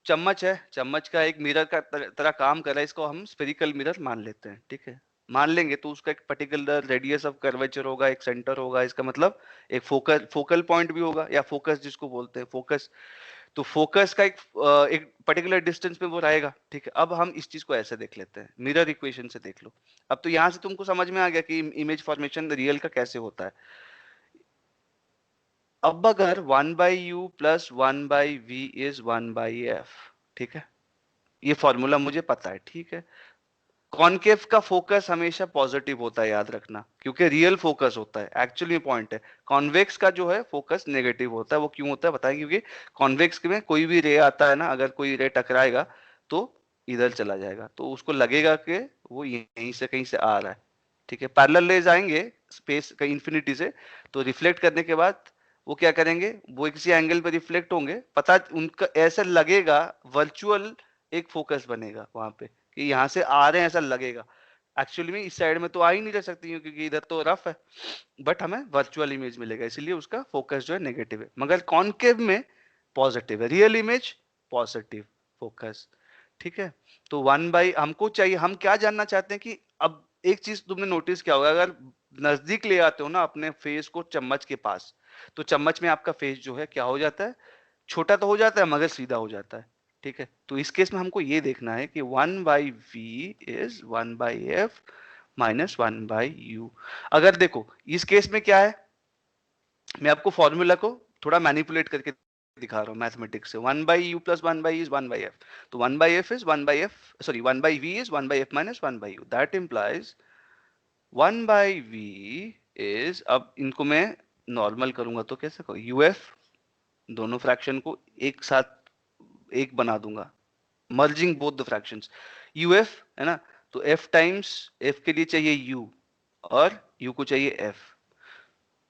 चम्मच है, चम्मच का एक मिरर का तरह काम कर रहा है, इसको हम स्फेरिकल मिरर मान लेते हैं, ठीक है। मान लेंगे तो उसका एक पर्टिकुलर रेडियस ऑफ कर्वेचर होगा, एक सेंटर होगा, इसका मतलब एक फोकल पॉइंट भी होगा, या फोकस जिसको बोलते हैं फोकस। तो फोकस का एक पर्टिकुलर डिस्टेंस में वो रहेगा, ठीक है। अब हम इस चीज को ऐसे देख लेते हैं, मिरर इक्वेशन से देख लो। अब तो यहां से तुमको समझ में आ गया कि इमेज फॉर्मेशन रियल का कैसे होता है। अब अगर 1/u plus 1/v is 1/f, ठीक है, ये फॉर्मूला मुझे पता है, ठीक है। कॉनकेव का फोकस हमेशा पॉजिटिव होता है, याद रखना, क्योंकि रियल फोकस होता है, एक्चुअली पॉइंट है। कॉन्वेक्स का जो है फोकस नेगेटिव होता है। वो क्यों होता है बताएं, क्योंकि कॉन्वेक्स में कोई भी रे आता है ना, अगर कोई रे टकराएगा तो इधर चला जाएगा, तो उसको लगेगा कि वो यहीं से कहीं से आ रहा है, ठीक है। पैरेलल रेज आएंगे स्पेस का इंफिनिटी से, तो रिफ्लेक्ट करने के बाद वो क्या करेंगे, वो किसी एंगल पे रिफ्लेक्ट होंगे, पता उनका ऐसा लगेगा, वर्चुअल एक फोकस बनेगा वहां पे कि यहाँ से आ रहे हैं ऐसा लगेगा। एक्चुअली में इस साइड में तो आ ही नहीं रह सकती हूँ क्योंकि इधर तो रफ है, बट हमें वर्चुअल इमेज मिलेगा, इसीलिए उसका फोकस जो है नेगेटिव है। मगर कॉनकेव में पॉजिटिव है, रियल इमेज पॉजिटिव फोकस, ठीक है। तो 1/, हमको चाहिए, हम क्या जानना चाहते हैं कि अब एक चीज तुमने नोटिस किया होगा, अगर नजदीक ले आते हो ना अपने फेस को चम्मच के पास, तो चम्मच में आपका फेस जो है क्या हो जाता है, छोटा तो हो जाता है मगर सीधा हो जाता है, ठीक है। तो इस केस में हमको ये देखना है कि 1/v is 1/f minus 1/u। अगर देखो इस केस में क्या है, मैं आपको फॉर्मूला को थोड़ा मैनिपुलेट करके दिखा रहा हूँ मैथमेटिक्स से। 1/u plus 1/e is 1/f, तो 1/f is 1/f, sorry 1/v is 1/f minus 1/u, that implies 1/v is, अब इनको मैं नॉर्मल करूंगा तो कैसे uf, दोनों फ्रैक्शन को एक साथ एक बना दूंगा, merging both the fractions. UF है ना, तो एफ टाइम्स एफ के लिए चाहिए यू और यू को चाहिए एफ।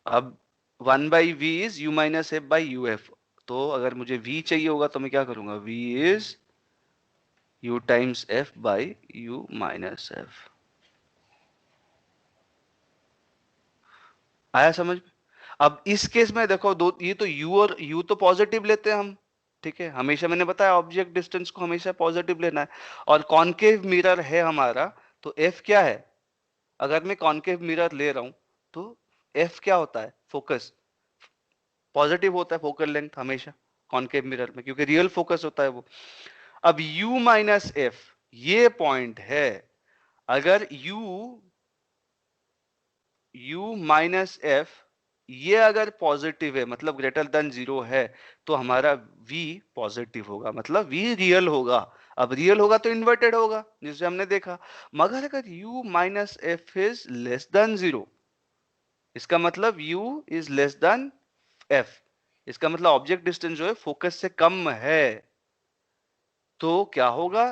अब 1/v is u minus F by U F. तो अगर मुझे v चाहिए होगा तो मैं क्या करूंगा, v is u times f by u minus F. आया समझ में? अब इस केस में देखो, दो ये तो u और u तो पॉजिटिव लेते हैं हम, ठीक है, हमेशा मैंने बताया ऑब्जेक्ट डिस्टेंस को हमेशा पॉजिटिव लेना है। और कॉनकेव मिरर है हमारा, तो f क्या है, अगर मैं कॉनकेव मिरर ले रहा हूं तो f क्या होता है, फोकस पॉजिटिव होता है, फोकल लेंथ हमेशा कॉनकेव मिरर में, क्योंकि रियल फोकस होता है वो। अब u माइनस एफ ये पॉइंट है, अगर u माइनस एफ ये अगर पॉजिटिव है, मतलब ग्रेटर देन 0 है, तो हमारा v पॉजिटिव होगा, मतलब v रियल होगा। अब रियल होगा तो इन्वर्टेड होगा, जिसे हमने देखा। मगर अगर u minus F is less than 0, इसका मतलब u is less than f, इसका मतलब ऑब्जेक्ट डिस्टेंस जो है फोकस से कम है, तो क्या होगा,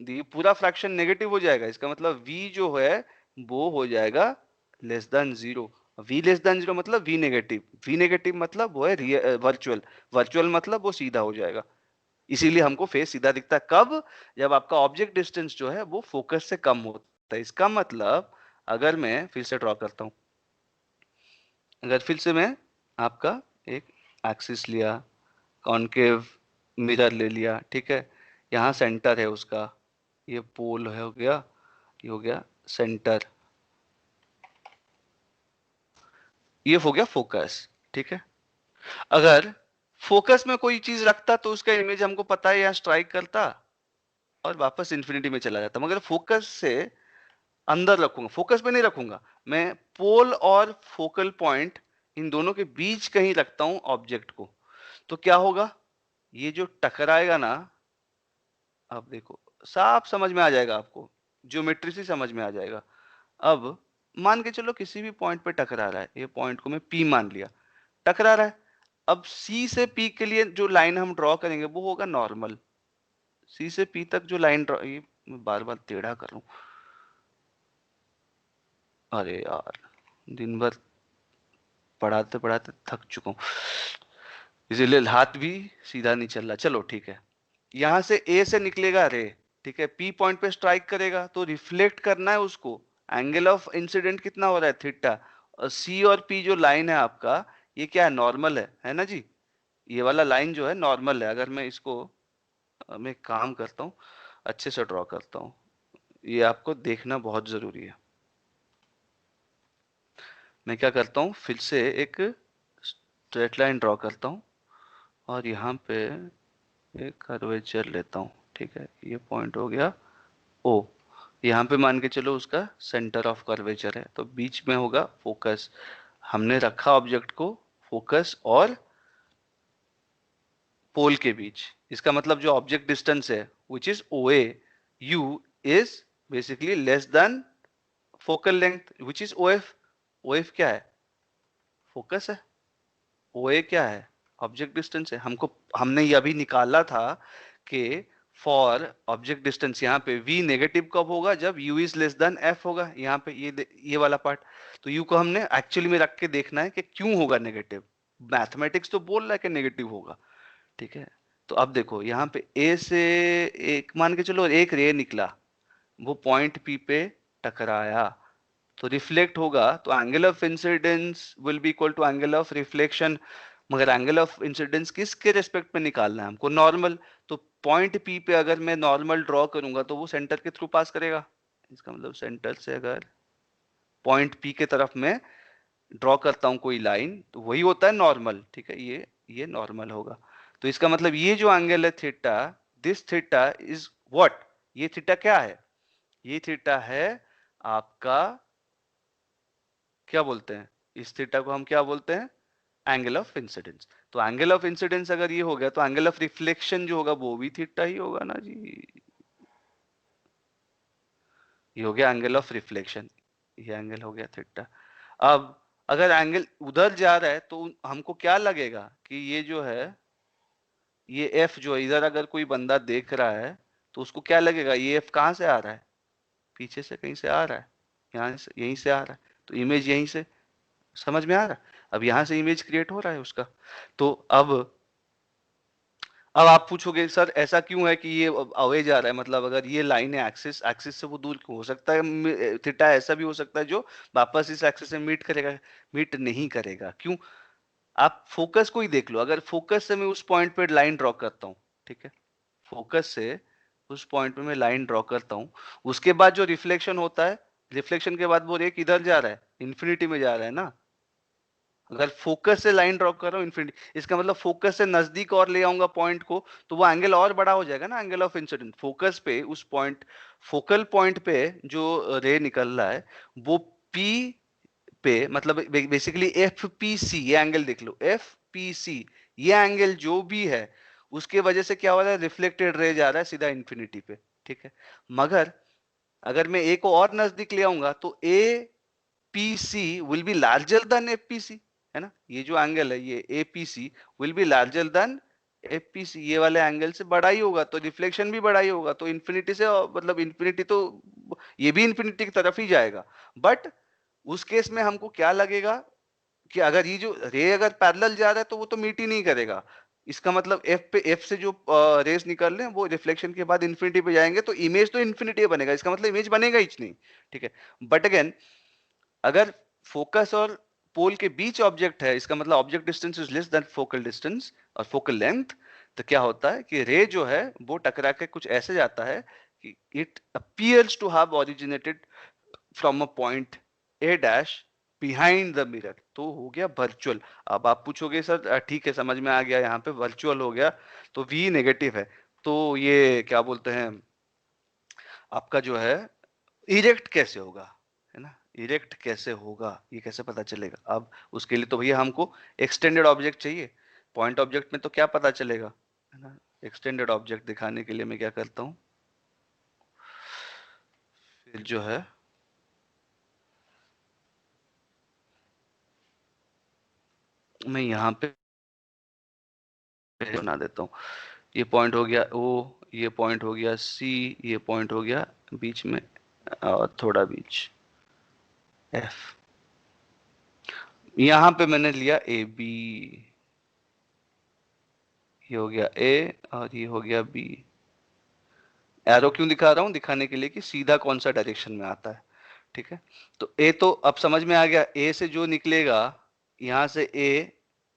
ये पूरा फ्रैक्शन नेगेटिव हो जाएगा। इसका मतलब v जो है वो हो जाएगा less than 0। v less than 0 मतलब v नेगेटिव, v नेगेटिव मतलब वो है वर्चुअल, वर्चुअल मतलब वो सीधा हो जाएगा। इसीलिए हमको फेस सीधा दिखता है कब, जब आपका ऑब्जेक्ट डिस्टेंस जो है वो फोकस से कम होता है। इसका मतलब अगर मैं फिर से ड्रॉ करता हूं, अगर फिर से मैं आपका एक एक्सिस लिया, कॉनकेव मिरर ले लिया, ठीक है, यहाँ सेंटर है उसका, ये पोल है, हो गया, ये हो गया सेंटर, ये हो गया फोकस, ठीक है। अगर फोकस में कोई चीज रखता तो उसका इमेज हमको पता है यहाँ स्ट्राइक करता और वापस इंफिनिटी में चला जाता, मगर फोकस से अंदर रखूंगा, फोकस में नहीं रखूंगा मैं, पोल और फोकल पॉइंट इन दोनों के बीच कहीं रखता हूं ऑब्जेक्ट को, तो क्या होगा, ये जो टकराएगा ना, अब देखो साफ समझ में आ जाएगा आपको, ज्योमेट्री से समझ में आ जाएगा। अब मान के चलो किसी भी पॉइंट पे टकरा रहा है, ये पॉइंट को मैं P मान लिया, टकरा रहा है। अब C से P के लिए जो लाइन हम ड्रॉ करेंगे वो होगा नॉर्मल। C से P तक जो लाइन ड्रॉ, ये मैं बार बार टेढ़ा कर रहा हूं, अरे यार दिन भर पढ़ाते पढ़ाते थक चुका हूं, इसीलिए हाथ भी सीधा नहीं चल रहा। चलो ठीक है, यहां से A से निकलेगा रे, ठीक है, P पॉइंट पे स्ट्राइक करेगा तो रिफ्लेक्ट करना है उसको, एंगल ऑफ इंसिडेंट कितना हो रहा है, थीटा। और C और P जो लाइन है आपका, ये क्या है, नॉर्मल है ना जी, ये वाला लाइन जो है नॉर्मल है। अगर मैं इसको मैं एक काम करता हूँ, अच्छे से ड्रॉ करता हूँ, ये आपको देखना बहुत जरूरी है। मैं क्या करता हूँ, फिर से एक स्ट्रेट लाइन ड्रॉ करता हूँ और यहाँ पे एक कर्वेचर लेता हूँ, ठीक है, ये पॉइंट हो गया O, यहाँ पे मान के चलो उसका सेंटर ऑफ कर्वेचर है, तो बीच में होगा फोकस। हमने रखा ऑब्जेक्ट को फोकस और पोल के बीच, इसका मतलब जो ऑब्जेक्ट डिस्टेंस है which is OA, U is basically less than focal length which is OF। OF क्या है, फोकस है, OA क्या है, ऑब्जेक्ट डिस्टेंस है। हमको हमने ये अभी निकाला था कि फॉर ऑब्जेक्ट डिस्टेंस यहाँ पे v नेगेटिव कब होगा, जब u is less than f होगा, यहाँ पे ये वाला पार्ट। तो u को हमने एक्चुअली में रख के देखना है कि क्यों होगा नेगेटिव, मैथमेटिक्स तो बोल रहा है कि नेगेटिव होगा, ठीक है। तो अब देखो यहाँ पे a से एक मान के चलो एक रे निकला, वो पॉइंट P पे टकराया तो रिफ्लेक्ट होगा, तो angle of incidence will be equal to angle of reflection. मगर एंगल ऑफ इंसिडेंस किसके रेस्पेक्ट में निकालना है हमको, नॉर्मल। तो पॉइंट P पे अगर मैं नॉर्मल ड्रॉ करूंगा तो वो सेंटर के थ्रू पास करेगा, इसका मतलब सेंटर से अगर पॉइंट P के तरफ में ड्रॉ करता हूं कोई लाइन तो वही होता है नॉर्मल, ठीक है, ये नॉर्मल होगा। तो इसका मतलब ये जो एंगल है theta, this theta is what, ये थीटा क्या है, ये थीटा है आपका, क्या बोलते हैं, इस थीटा को हम क्या बोलते हैं, एंगल ऑफ इंसिडेंस। तो एंगल ऑफ इंसिडेंस अगर ये हो गया तो एंगल ऑफ रिफ्लेक्शन जो होगा वो भी थीटा ही होगा ना जी, ये हो गया एंगल ऑफ रिफ्लेक्शन, ये एंगल हो गया थीटा। अब अगर एंगल उधर जा रहा है तो हमको क्या लगेगा कि ये जो है ये एफ जो है इधर अगर कोई बंदा देख रहा है तो उसको क्या लगेगा, ये एफ कहाँ से आ रहा है, पीछे से कहीं से आ रहा है, यहाँ से यहीं से आ रहा है, तो इमेज यहीं से, समझ में आ रहा है। अब यहाँ से इमेज क्रिएट हो रहा है उसका। तो अब आप पूछोगे सर ऐसा क्यों है कि ये अवे जा रहा है, मतलब अगर ये लाइन है एक्सिस, एक्सिस से वो दूर क्यों हो सकता है, थीटा ऐसा भी हो सकता है जो वापस इस एक्सिस से मीट करेगा, मीट नहीं करेगा, क्यों। आप फोकस को ही देख लो, अगर फोकस से मैं उस पॉइंट पे लाइन ड्रॉ करता हूँ, ठीक है, फोकस से उस पॉइंट पे मैं लाइन ड्रॉ करता हूँ, उसके बाद जो रिफ्लेक्शन होता है, रिफ्लेक्शन के बाद वो रे किधर जा रहा है, इन्फिनिटी में जा रहा है ना। अगर फोकस से लाइन ड्रॉ कर रहा हूँ इन्फिनिटी, इसका मतलब फोकस से नजदीक और ले आऊंगा पॉइंट को, तो वो एंगल और बड़ा हो जाएगा ना, एंगल ऑफ इंसिडेंट फोकस पे, उस पॉइंट, फोकल पॉइंट पे जो रे निकल रहा है वो पी पे, मतलब बेसिकली एफ पी सी, ये एंगल देख लो, एफ पी सी, ये एंगल जो भी है उसके वजह से क्या हो रहा है, रिफ्लेक्टेड रे जा रहा है सीधा इन्फिनिटी पे, ठीक है। मगर अगर मैं ए को और नजदीक ले आऊंगा तो A P C will be larger than F P C, है ना, ये जो एंगल है ये A P C will be larger than F P C, ये वाले एंगल से बड़ा ही होगा, तो रिफ्लेक्शन भी बड़ा ही होगा, तो इन्फिनिटी से मतलब इन्फिनिटी तो ये भी इन्फिनिटी की तरफ ही जाएगा। बट उस केस में हमको क्या लगेगा कि अगर ये जो रे अगर पैरेलल जा रहा है तो वो तो मीट ही नहीं करेगा, इसका मतलब एफ पे, एफ से जो रेस निकल रहे हैं वो रिफ्लेक्शन के बाद इन्फिनिटी पे जाएंगे, तो इमेज तो इन्फिनिटी बनेगा, इसका मतलब इमेज बनेगा ही नहीं, ठीक है। बट अगेन अगर फोकस और पोल के बीच ऑब्जेक्ट है, इसका मतलब object distance is less than focal distance और फोकल लेंथ, तो क्या होता है कि रे जो है वो टकरा के कुछ ऐसे जाता है कि it appears to have originated from a point A dash behind the mirror, तो हो गया वर्चुअल। अब आप पूछोगे सर ठीक है समझ में आ गया, यहाँ पे वर्चुअल हो गया तो वी नेगेटिव है, तो ये क्या बोलते हैं आपका जो है इरेक्ट कैसे होगा, है ना, इरेक्ट कैसे होगा, ये कैसे पता चलेगा। अब उसके लिए तो भैया हमको एक्सटेंडेड ऑब्जेक्ट चाहिए, पॉइंट ऑब्जेक्ट में तो क्या पता चलेगा, है ना। एक्सटेंडेड ऑब्जेक्ट दिखाने के लिए मैं क्या करता हूँ, फिर जो है मैं यहाँ पे बना देता हूँ, ये पॉइंट हो गया ओ, ये पॉइंट हो गया सी, ये पॉइंट हो गया बीच में और थोड़ा बीच एफ, यहाँ पे मैंने लिया ए बी, ये हो गया ए और ये हो गया बी। एरो क्यों दिखा रहा हूं, दिखाने के लिए कि सीधा कौन सा डायरेक्शन में आता है, ठीक है। तो ए तो अब समझ में आ गया, ए से जो निकलेगा यहां से ए,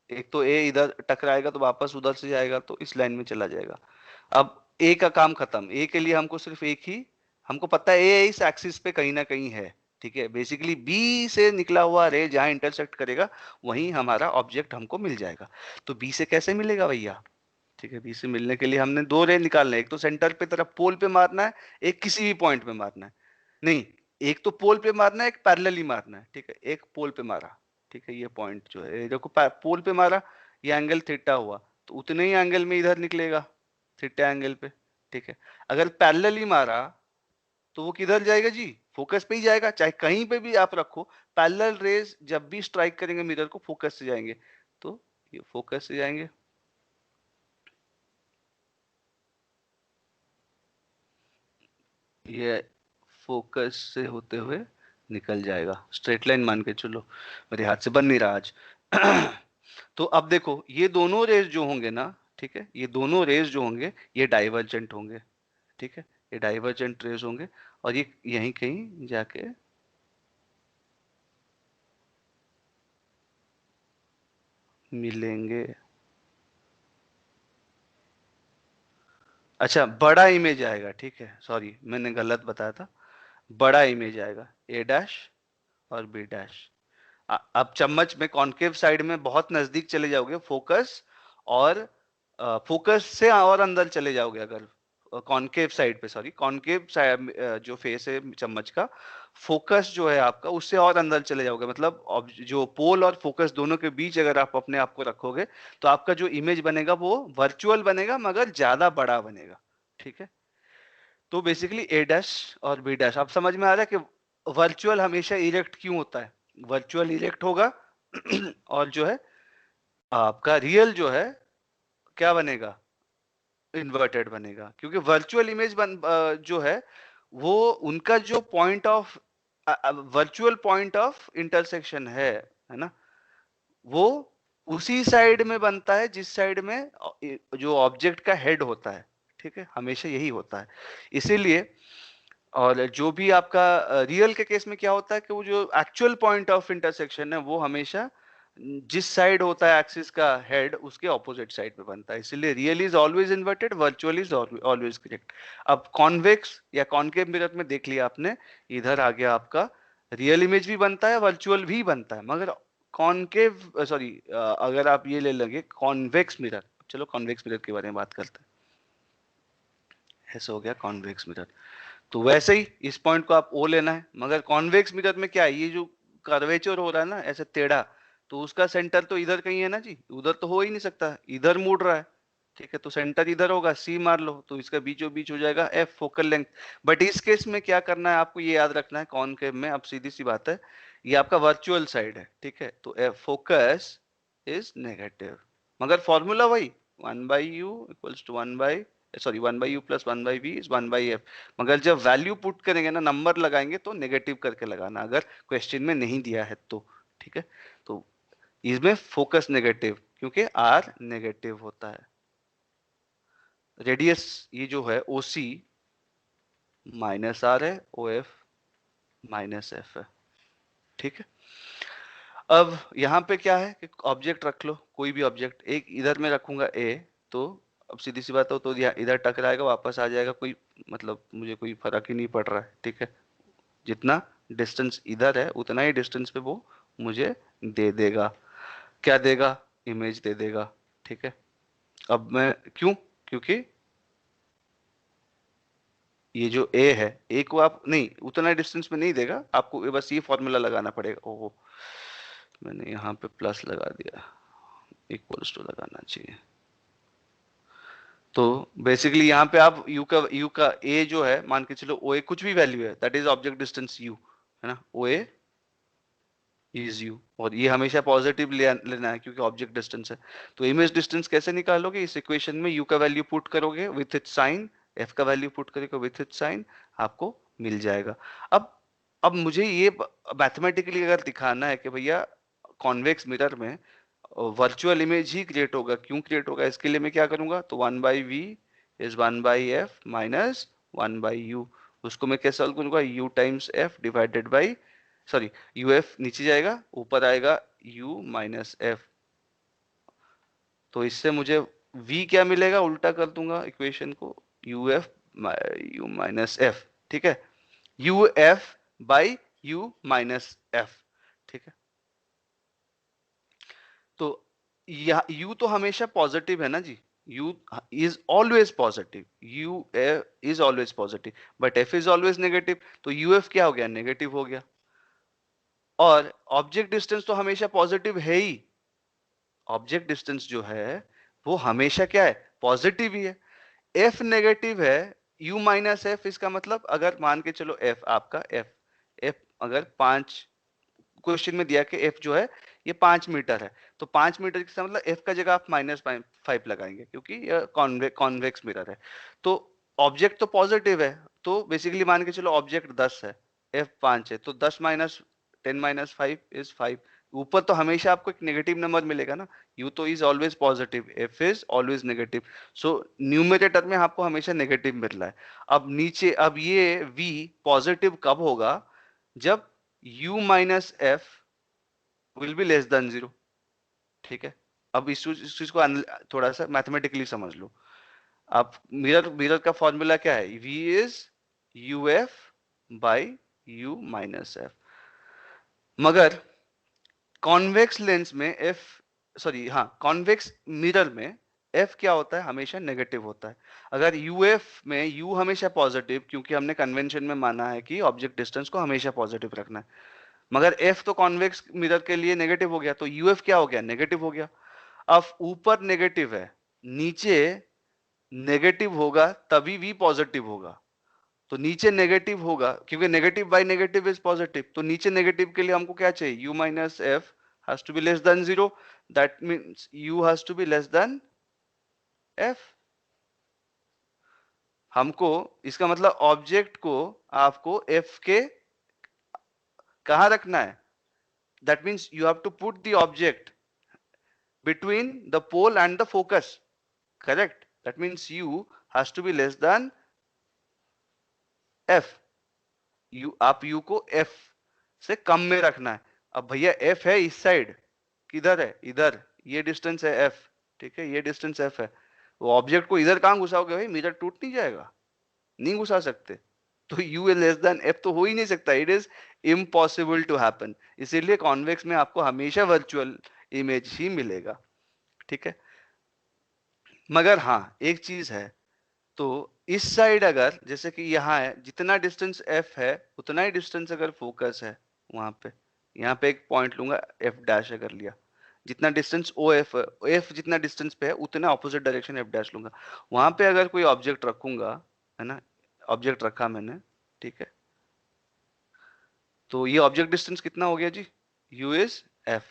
एक तो ए इधर टकराएगा तो वापस उधर से जाएगा तो इस लाइन में चला जाएगा। अब ए का काम खत्म, ए के लिए हमको सिर्फ एक ही, हमको पता है ए इस एक्सिस पे कहीं ना कहीं है, ठीक है। बेसिकली बी से निकला हुआ रे जहां इंटरसेक्ट करेगा वहीं हमारा ऑब्जेक्ट हमको मिल जाएगा। तो बी से कैसे मिलेगा भैया, ठीक है, बी से मिलने के लिए हमने दो रे निकालने, एक तो सेंटर पे तरफ पोल पे मारना है, एक किसी भी पॉइंट पे मारना है, नहीं एक तो पोल पे मारना है, एक पैरेलली मारना है, ठीक है। एक पोल पे मारा, ठीक है, ये पॉइंट जो है देखो पोल पे मारा, ये एंगल थीटा हुआ, तो उतने ही एंगल में इधर निकलेगा थीटा एंगल पे, ठीक है। अगर पैरेलली मारा तो वो किधर जाएगा जी, फोकस पे ही जाएगा, चाहे कहीं पे भी आप रखो, पैरेलल रेज जब भी स्ट्राइक करेंगे मिरर को फोकस से जाएंगे, तो ये फोकस से जाएंगे, ये फोकस से होते हुए निकल जाएगा, स्ट्रेट लाइन मान के चलो, मेरे हाथ से बन नहीं रहा आज। तो अब देखो ये दोनों रेज जो होंगे ना, ठीक है, ये दोनों रेज जो होंगे ये डाइवर्जेंट होंगे, ठीक है, ये डाइवर्जेंट रेज होंगे और ये यहीं कहीं जाके मिलेंगे। अच्छा बड़ा इमेज आएगा, ठीक है, सॉरी मैंने गलत बताया था, बड़ा इमेज आएगा ए डैश और बी डैश। आप चम्मच में कॉन्केव साइड में बहुत नजदीक चले जाओगे फोकस, और फोकस से और अंदर चले जाओगे अगर कॉन्केव साइड पे, सॉरी कॉन्केव साइड जो फेस है चम्मच का, फोकस जो है आपका उससे और अंदर चले जाओगे, मतलब जो पोल और फोकस दोनों के बीच अगर आप अपने आप को रखोगे तो आपका जो इमेज बनेगा वो वर्चुअल बनेगा मगर ज्यादा बड़ा बनेगा, ठीक है। तो बेसिकली ए डैश और बी डैश आप समझ में आ रहा है कि वर्चुअल हमेशा इरेक्ट क्यों होता है, वर्चुअल इरेक्ट होगा और जो है आपका रियल जो है क्या बनेगा, इन्वर्टेड बनेगा, क्योंकि वर्चुअल इमेज जो है वो उनका जो point of virtual point of intersection है ना, वो उसी साइड में बनता है जिस साइड में जो ऑब्जेक्ट का हेड होता है, ठीक है, हमेशा यही होता है। इसीलिए और जो भी आपका रियल के केस में क्या होता है कि वो जो एक्चुअल पॉइंट ऑफ इंटरसेक्शन है वो हमेशा जिस साइड होता है एक्सिस का हेड उसके ऑपोजिट साइड पे बनता है, इसीलिए real is always inverted, virtual is always correct. अब कॉन्वेक्स या कॉनकेव मिरर में देख लिया आपने, इधर आ गया आपका रियल इमेज भी बनता है, वर्चुअल भी बनता है, मगर कॉनकेव सॉरी अगर आप ये ले लेंगे कॉन्वेक्स मिरर, चलो कॉन्वेक्स मिरर के बारे में बात करते हैं। ऐसा हो गया कॉन्वेक्स मिरर, तो वैसे ही इस पॉइंट को आप ओ लेना है, मगर कॉन्वेक्स मिरर में क्या है, ये जो कर्वेचर हो रहा है ना ऐसे टेढ़ा, तो उसका सेंटर तो इधर कहीं है ना जी, उधर तो हो ही नहीं सकता, इधर मुड़ रहा है, ठीक है, तो सेंटर इधर होगा, सी मार लो तो इसका बीचों बीच हो जाएगा एफ फोकल लेंथ। बट इस केस में क्या करना है आपको, ये याद रखना है कॉनकेव में, अब सीधी सी बात है, ये आपका वर्चुअल साइड है, ठीक है, तो एफ फोकस इज नेगेटिव, मगर फॉर्मूला वही 1/u plus 1/v is 1/f, मगर जब वैल्यू पुट करेंगे ना, नंबर लगाएंगे तो नेगेटिव करके लगाना, अगर क्वेश्चन में नहीं दिया है तो, ठीक है, तो इसमें फोकस नेगेटिव क्योंकि आर नेगेटिव होता है, रेडियस ये जो है OC माइनस आर है, OF माइनस एफ है, ठीक है। अब यहाँ पे क्या है कि ऑब्जेक्ट रख लो, कोई भी ऑब्जेक्ट, एक इधर में रखूंगा A, तो अब सीधी सी बात हो तो इधर टकराएगा वापस आ जाएगा, कोई मतलब मुझे कोई फर्क ही नहीं पड़ रहा है, ठीक है, जितना डिस्टेंस इधर है उतना ही डिस्टेंस पे वो मुझे दे देगा, क्या देगा, इमेज दे देगा, ठीक है। अब मैं क्यों, क्योंकि ये जो A है, A को आप नहीं उतना डिस्टेंस में नहीं देगा आपको, बस ये फॉर्मूला लगाना पड़ेगा, ओहो मैंने यहाँ पे प्लस लगा दिया, इक्वल्स टू लगाना चाहिए, तो बेसिकली यहाँ पे आप u का a जो है मान के चलो OA कुछ भी वैल्यू है, that is object distance u, है ना, OA इज u, और ये हमेशा पॉजिटिव लेना है क्योंकि ऑब्जेक्ट डिस्टेंस है। तो इमेज डिस्टेंस कैसे निकालोगे, इस इक्वेशन में u का वैल्यू पुट करोगे विथ इट्स साइन, f का वैल्यू पुट करोगे विथ इट्स साइन, आपको मिल जाएगा। अब मुझे ये मैथमेटिकली अगर दिखाना है कि भैया कॉन्वेक्स मिरर में वर्चुअल इमेज ही क्रिएट होगा, क्यों क्रिएट होगा, इसके लिए मैं क्या करूंगा, तो 1/v is 1/f minus 1/u, उसको मैं कैसे सॉल्व करूंगा, u times f divided by sorry uf नीचे जाएगा ऊपर आएगा u माइनस f, तो इससे मुझे v क्या मिलेगा, उल्टा कर दूंगा इक्वेशन को, uf u माइनस f, ठीक है, uf by u minus f, ठीक है। तो यह u तो हमेशा पॉजिटिव है ना जी, u is always positive, u is always positive, but f is always negative, तो uf क्या हो गया, नेगेटिव हो गया, और ऑब्जेक्ट डिस्टेंस तो हमेशा पॉजिटिव है ही, ऑब्जेक्ट डिस्टेंस जो है वो हमेशा क्या है, पॉजिटिव ही है, f नेगेटिव है, u माइनस f, इसका मतलब अगर मान के चलो f आपका f अगर 5 क्वेश्चन में दिया कि f जो है ये 5 मीटर है, तो 5 मीटर का मतलब f का जगह आप -5 लगाएंगे क्योंकि यह कॉन्वेक्स मिरर है, तो ऑब्जेक्ट तो पॉजिटिव है, तो बेसिकली मान के चलो ऑब्जेक्ट 10 है, f 5 है, तो 10 माइनस 10 माइनस 5 इज 5, ऊपर तो हमेशा आपको एक नेगेटिव नंबर मिलेगा ना, u तो is always positive, f is always negative, so numerator में आपको हमेशा नेगेटिव मिल रहा है। अब नीचे, अब ये v पॉजिटिव कब होगा, जब u minus f will be less than 0, ठीक है। अब इस चीज को थोड़ा सा मैथमेटिकली समझ लो, आप मिरर मिरर का फॉर्मूला क्या है, v is uf by u minus f, मगर कॉन्वेक्स लेंस में f सॉरी हाँ कॉन्वेक्स मिरर में f क्या होता है, हमेशा नेगेटिव होता है। अगर uf में u हमेशा पॉजिटिव, क्योंकि हमने कन्वेंशन में माना है कि ऑब्जेक्ट डिस्टेंस को हमेशा पॉजिटिव रखना है, मगर f तो कॉन्वेक्स मिरर के लिए नेगेटिव हो गया, तो uf क्या हो गया, नेगेटिव हो गया। अब ऊपर नेगेटिव है, नीचे नेगेटिव होगा तभी v पॉजिटिव होगा, तो नीचे नेगेटिव होगा क्योंकि negative by negative is positive, तो नीचे नेगेटिव के लिए हमको क्या चाहिए, u minus f has to be less than 0, that means u has to be less than f, हमको इसका मतलब ऑब्जेक्ट को आपको एफ के कहां रखना है, that means you have to put the object between the pole and the focus, correct? That means u has to be less than f. आप u को f से कम में रखना है। अब भैया f है इस साइड, किधर है, इधर, ये डिस्टेंस है f, ठीक है, ये डिस्टेंस f है। वो ऑब्जेक्ट को इधर कहां घुसाओगे भाई, मिरर टूट नहीं जाएगा, नहीं घुसा सकते। तो u लेस देन f तो हो ही नहीं सकता, it is impossible to happen. इसीलिए कॉन्वेक्स में आपको हमेशा वर्चुअल इमेज ही मिलेगा, ठीक है। मगर हाँ एक चीज है, तो इस साइड अगर जैसे कि यहाँ है, जितना डिस्टेंस f है उतना ही डिस्टेंस अगर फोकस है वहां पे, यहाँ पे एक पॉइंट लूंगा f डैश अगर लिया, जितना डिस्टेंस ओ एफ, एफ जितना डिस्टेंस पे है उतना ऑपोजिट डायरेक्शन f डैश लूंगा। वहां पे अगर कोई ऑब्जेक्ट रखूंगा, है ना, ऑब्जेक्ट रखा मैंने, ठीक है, तो ये ऑब्जेक्ट डिस्टेंस कितना हो गया जी, u इज f,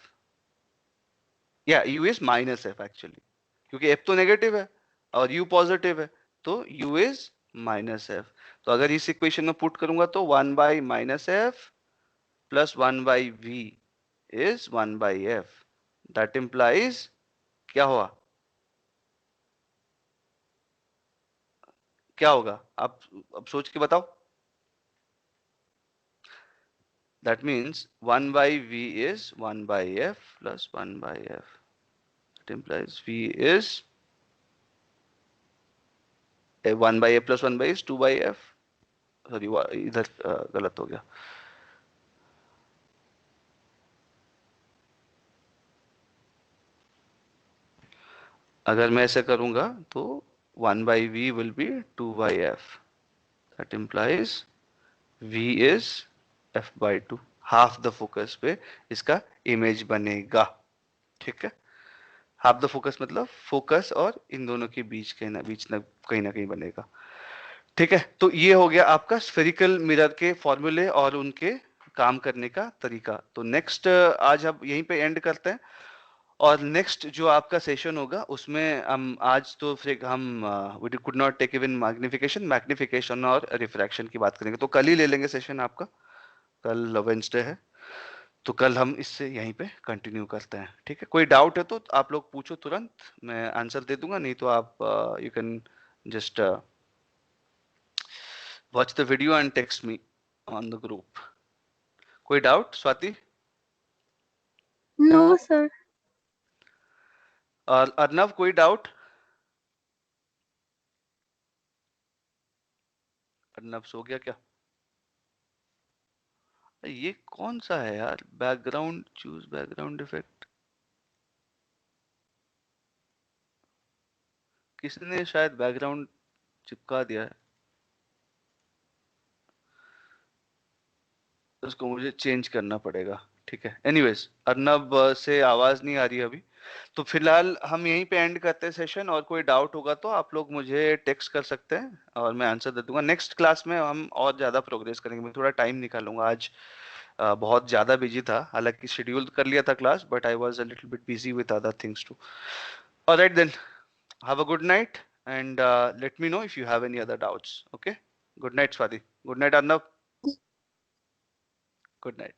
या u is minus f actually, क्योंकि f तो नेगेटिव है और u पॉजिटिव है, तो u इज माइनस f। तो अगर इस इक्वेशन में पुट करूंगा तो 1 by minus f plus 1 by v is 1 by f, that implies क्या हुआ, क्या होगा आप अब सोच के बताओ। That means 1 by v is 1 by f plus 1 by f, that implies v is 1 by f plus 1 by is 2 by f, sorry इधर गलत हो गया। अगर मैं ऐसे करूंगा तो 1 by V will be 2 by F, that implies v is f by 2, half the focus पे इसका इमेज बनेगा, ठीक है। हाफ द फोकस मतलब फोकस और इन दोनों के बीच कहीं ना कहीं बनेगा, ठीक है। तो ये हो गया आपका स्फेरिकल मिरर के फॉर्मूले और उनके काम करने का तरीका। तो नेक्स्ट आज हम यहीं पे एंड करते हैं, और नेक्स्ट जो आपका सेशन होगा उसमें हम आज तो फिर हम we could not take even magnification और रिफ्रैक्शन की बात करेंगे, तो कल ही ले लेंगे सेशन आपका, कल वेंसडे है, तो कल हम इससे यहीं पे कंटिन्यू करते हैं, ठीक है। कोई डाउट है तो आप लोग पूछो तुरंत, मैं आंसर दे दूंगा, नहीं तो आप you can just watch the video and text me on the group. कोई डाउट स्वाति? No sir. और अर्नव कोई डाउट? अर्नव सो गया क्या? ये कौन सा है यार, बैकग्राउंड, चूज बैकग्राउंड इफेक्ट, किसने शायद बैकग्राउंड चिपका दिया है, उसको मुझे चेंज करना पड़ेगा, ठीक है। एनीवेज अर्नब से आवाज नहीं आ रही अभी, तो फिलहाल हम यहीं पे एंड करते हैं सेशन, और कोई डाउट होगा तो आप लोग मुझे टेक्स्ट कर सकते हैं और मैं आंसर दे दूंगा। नेक्स्ट क्लास में हम और ज्यादा प्रोग्रेस करेंगे, मैं थोड़ा टाइम निकालूंगा आज, बहुत ज्यादा बिजी था, हालांकि शेड्यूल कर लिया था class, but I was a little bit busy with other things too. Alright then, have a good night and let me know if you have any other doubts, okay. Good night Swati, good night Arnab, good night.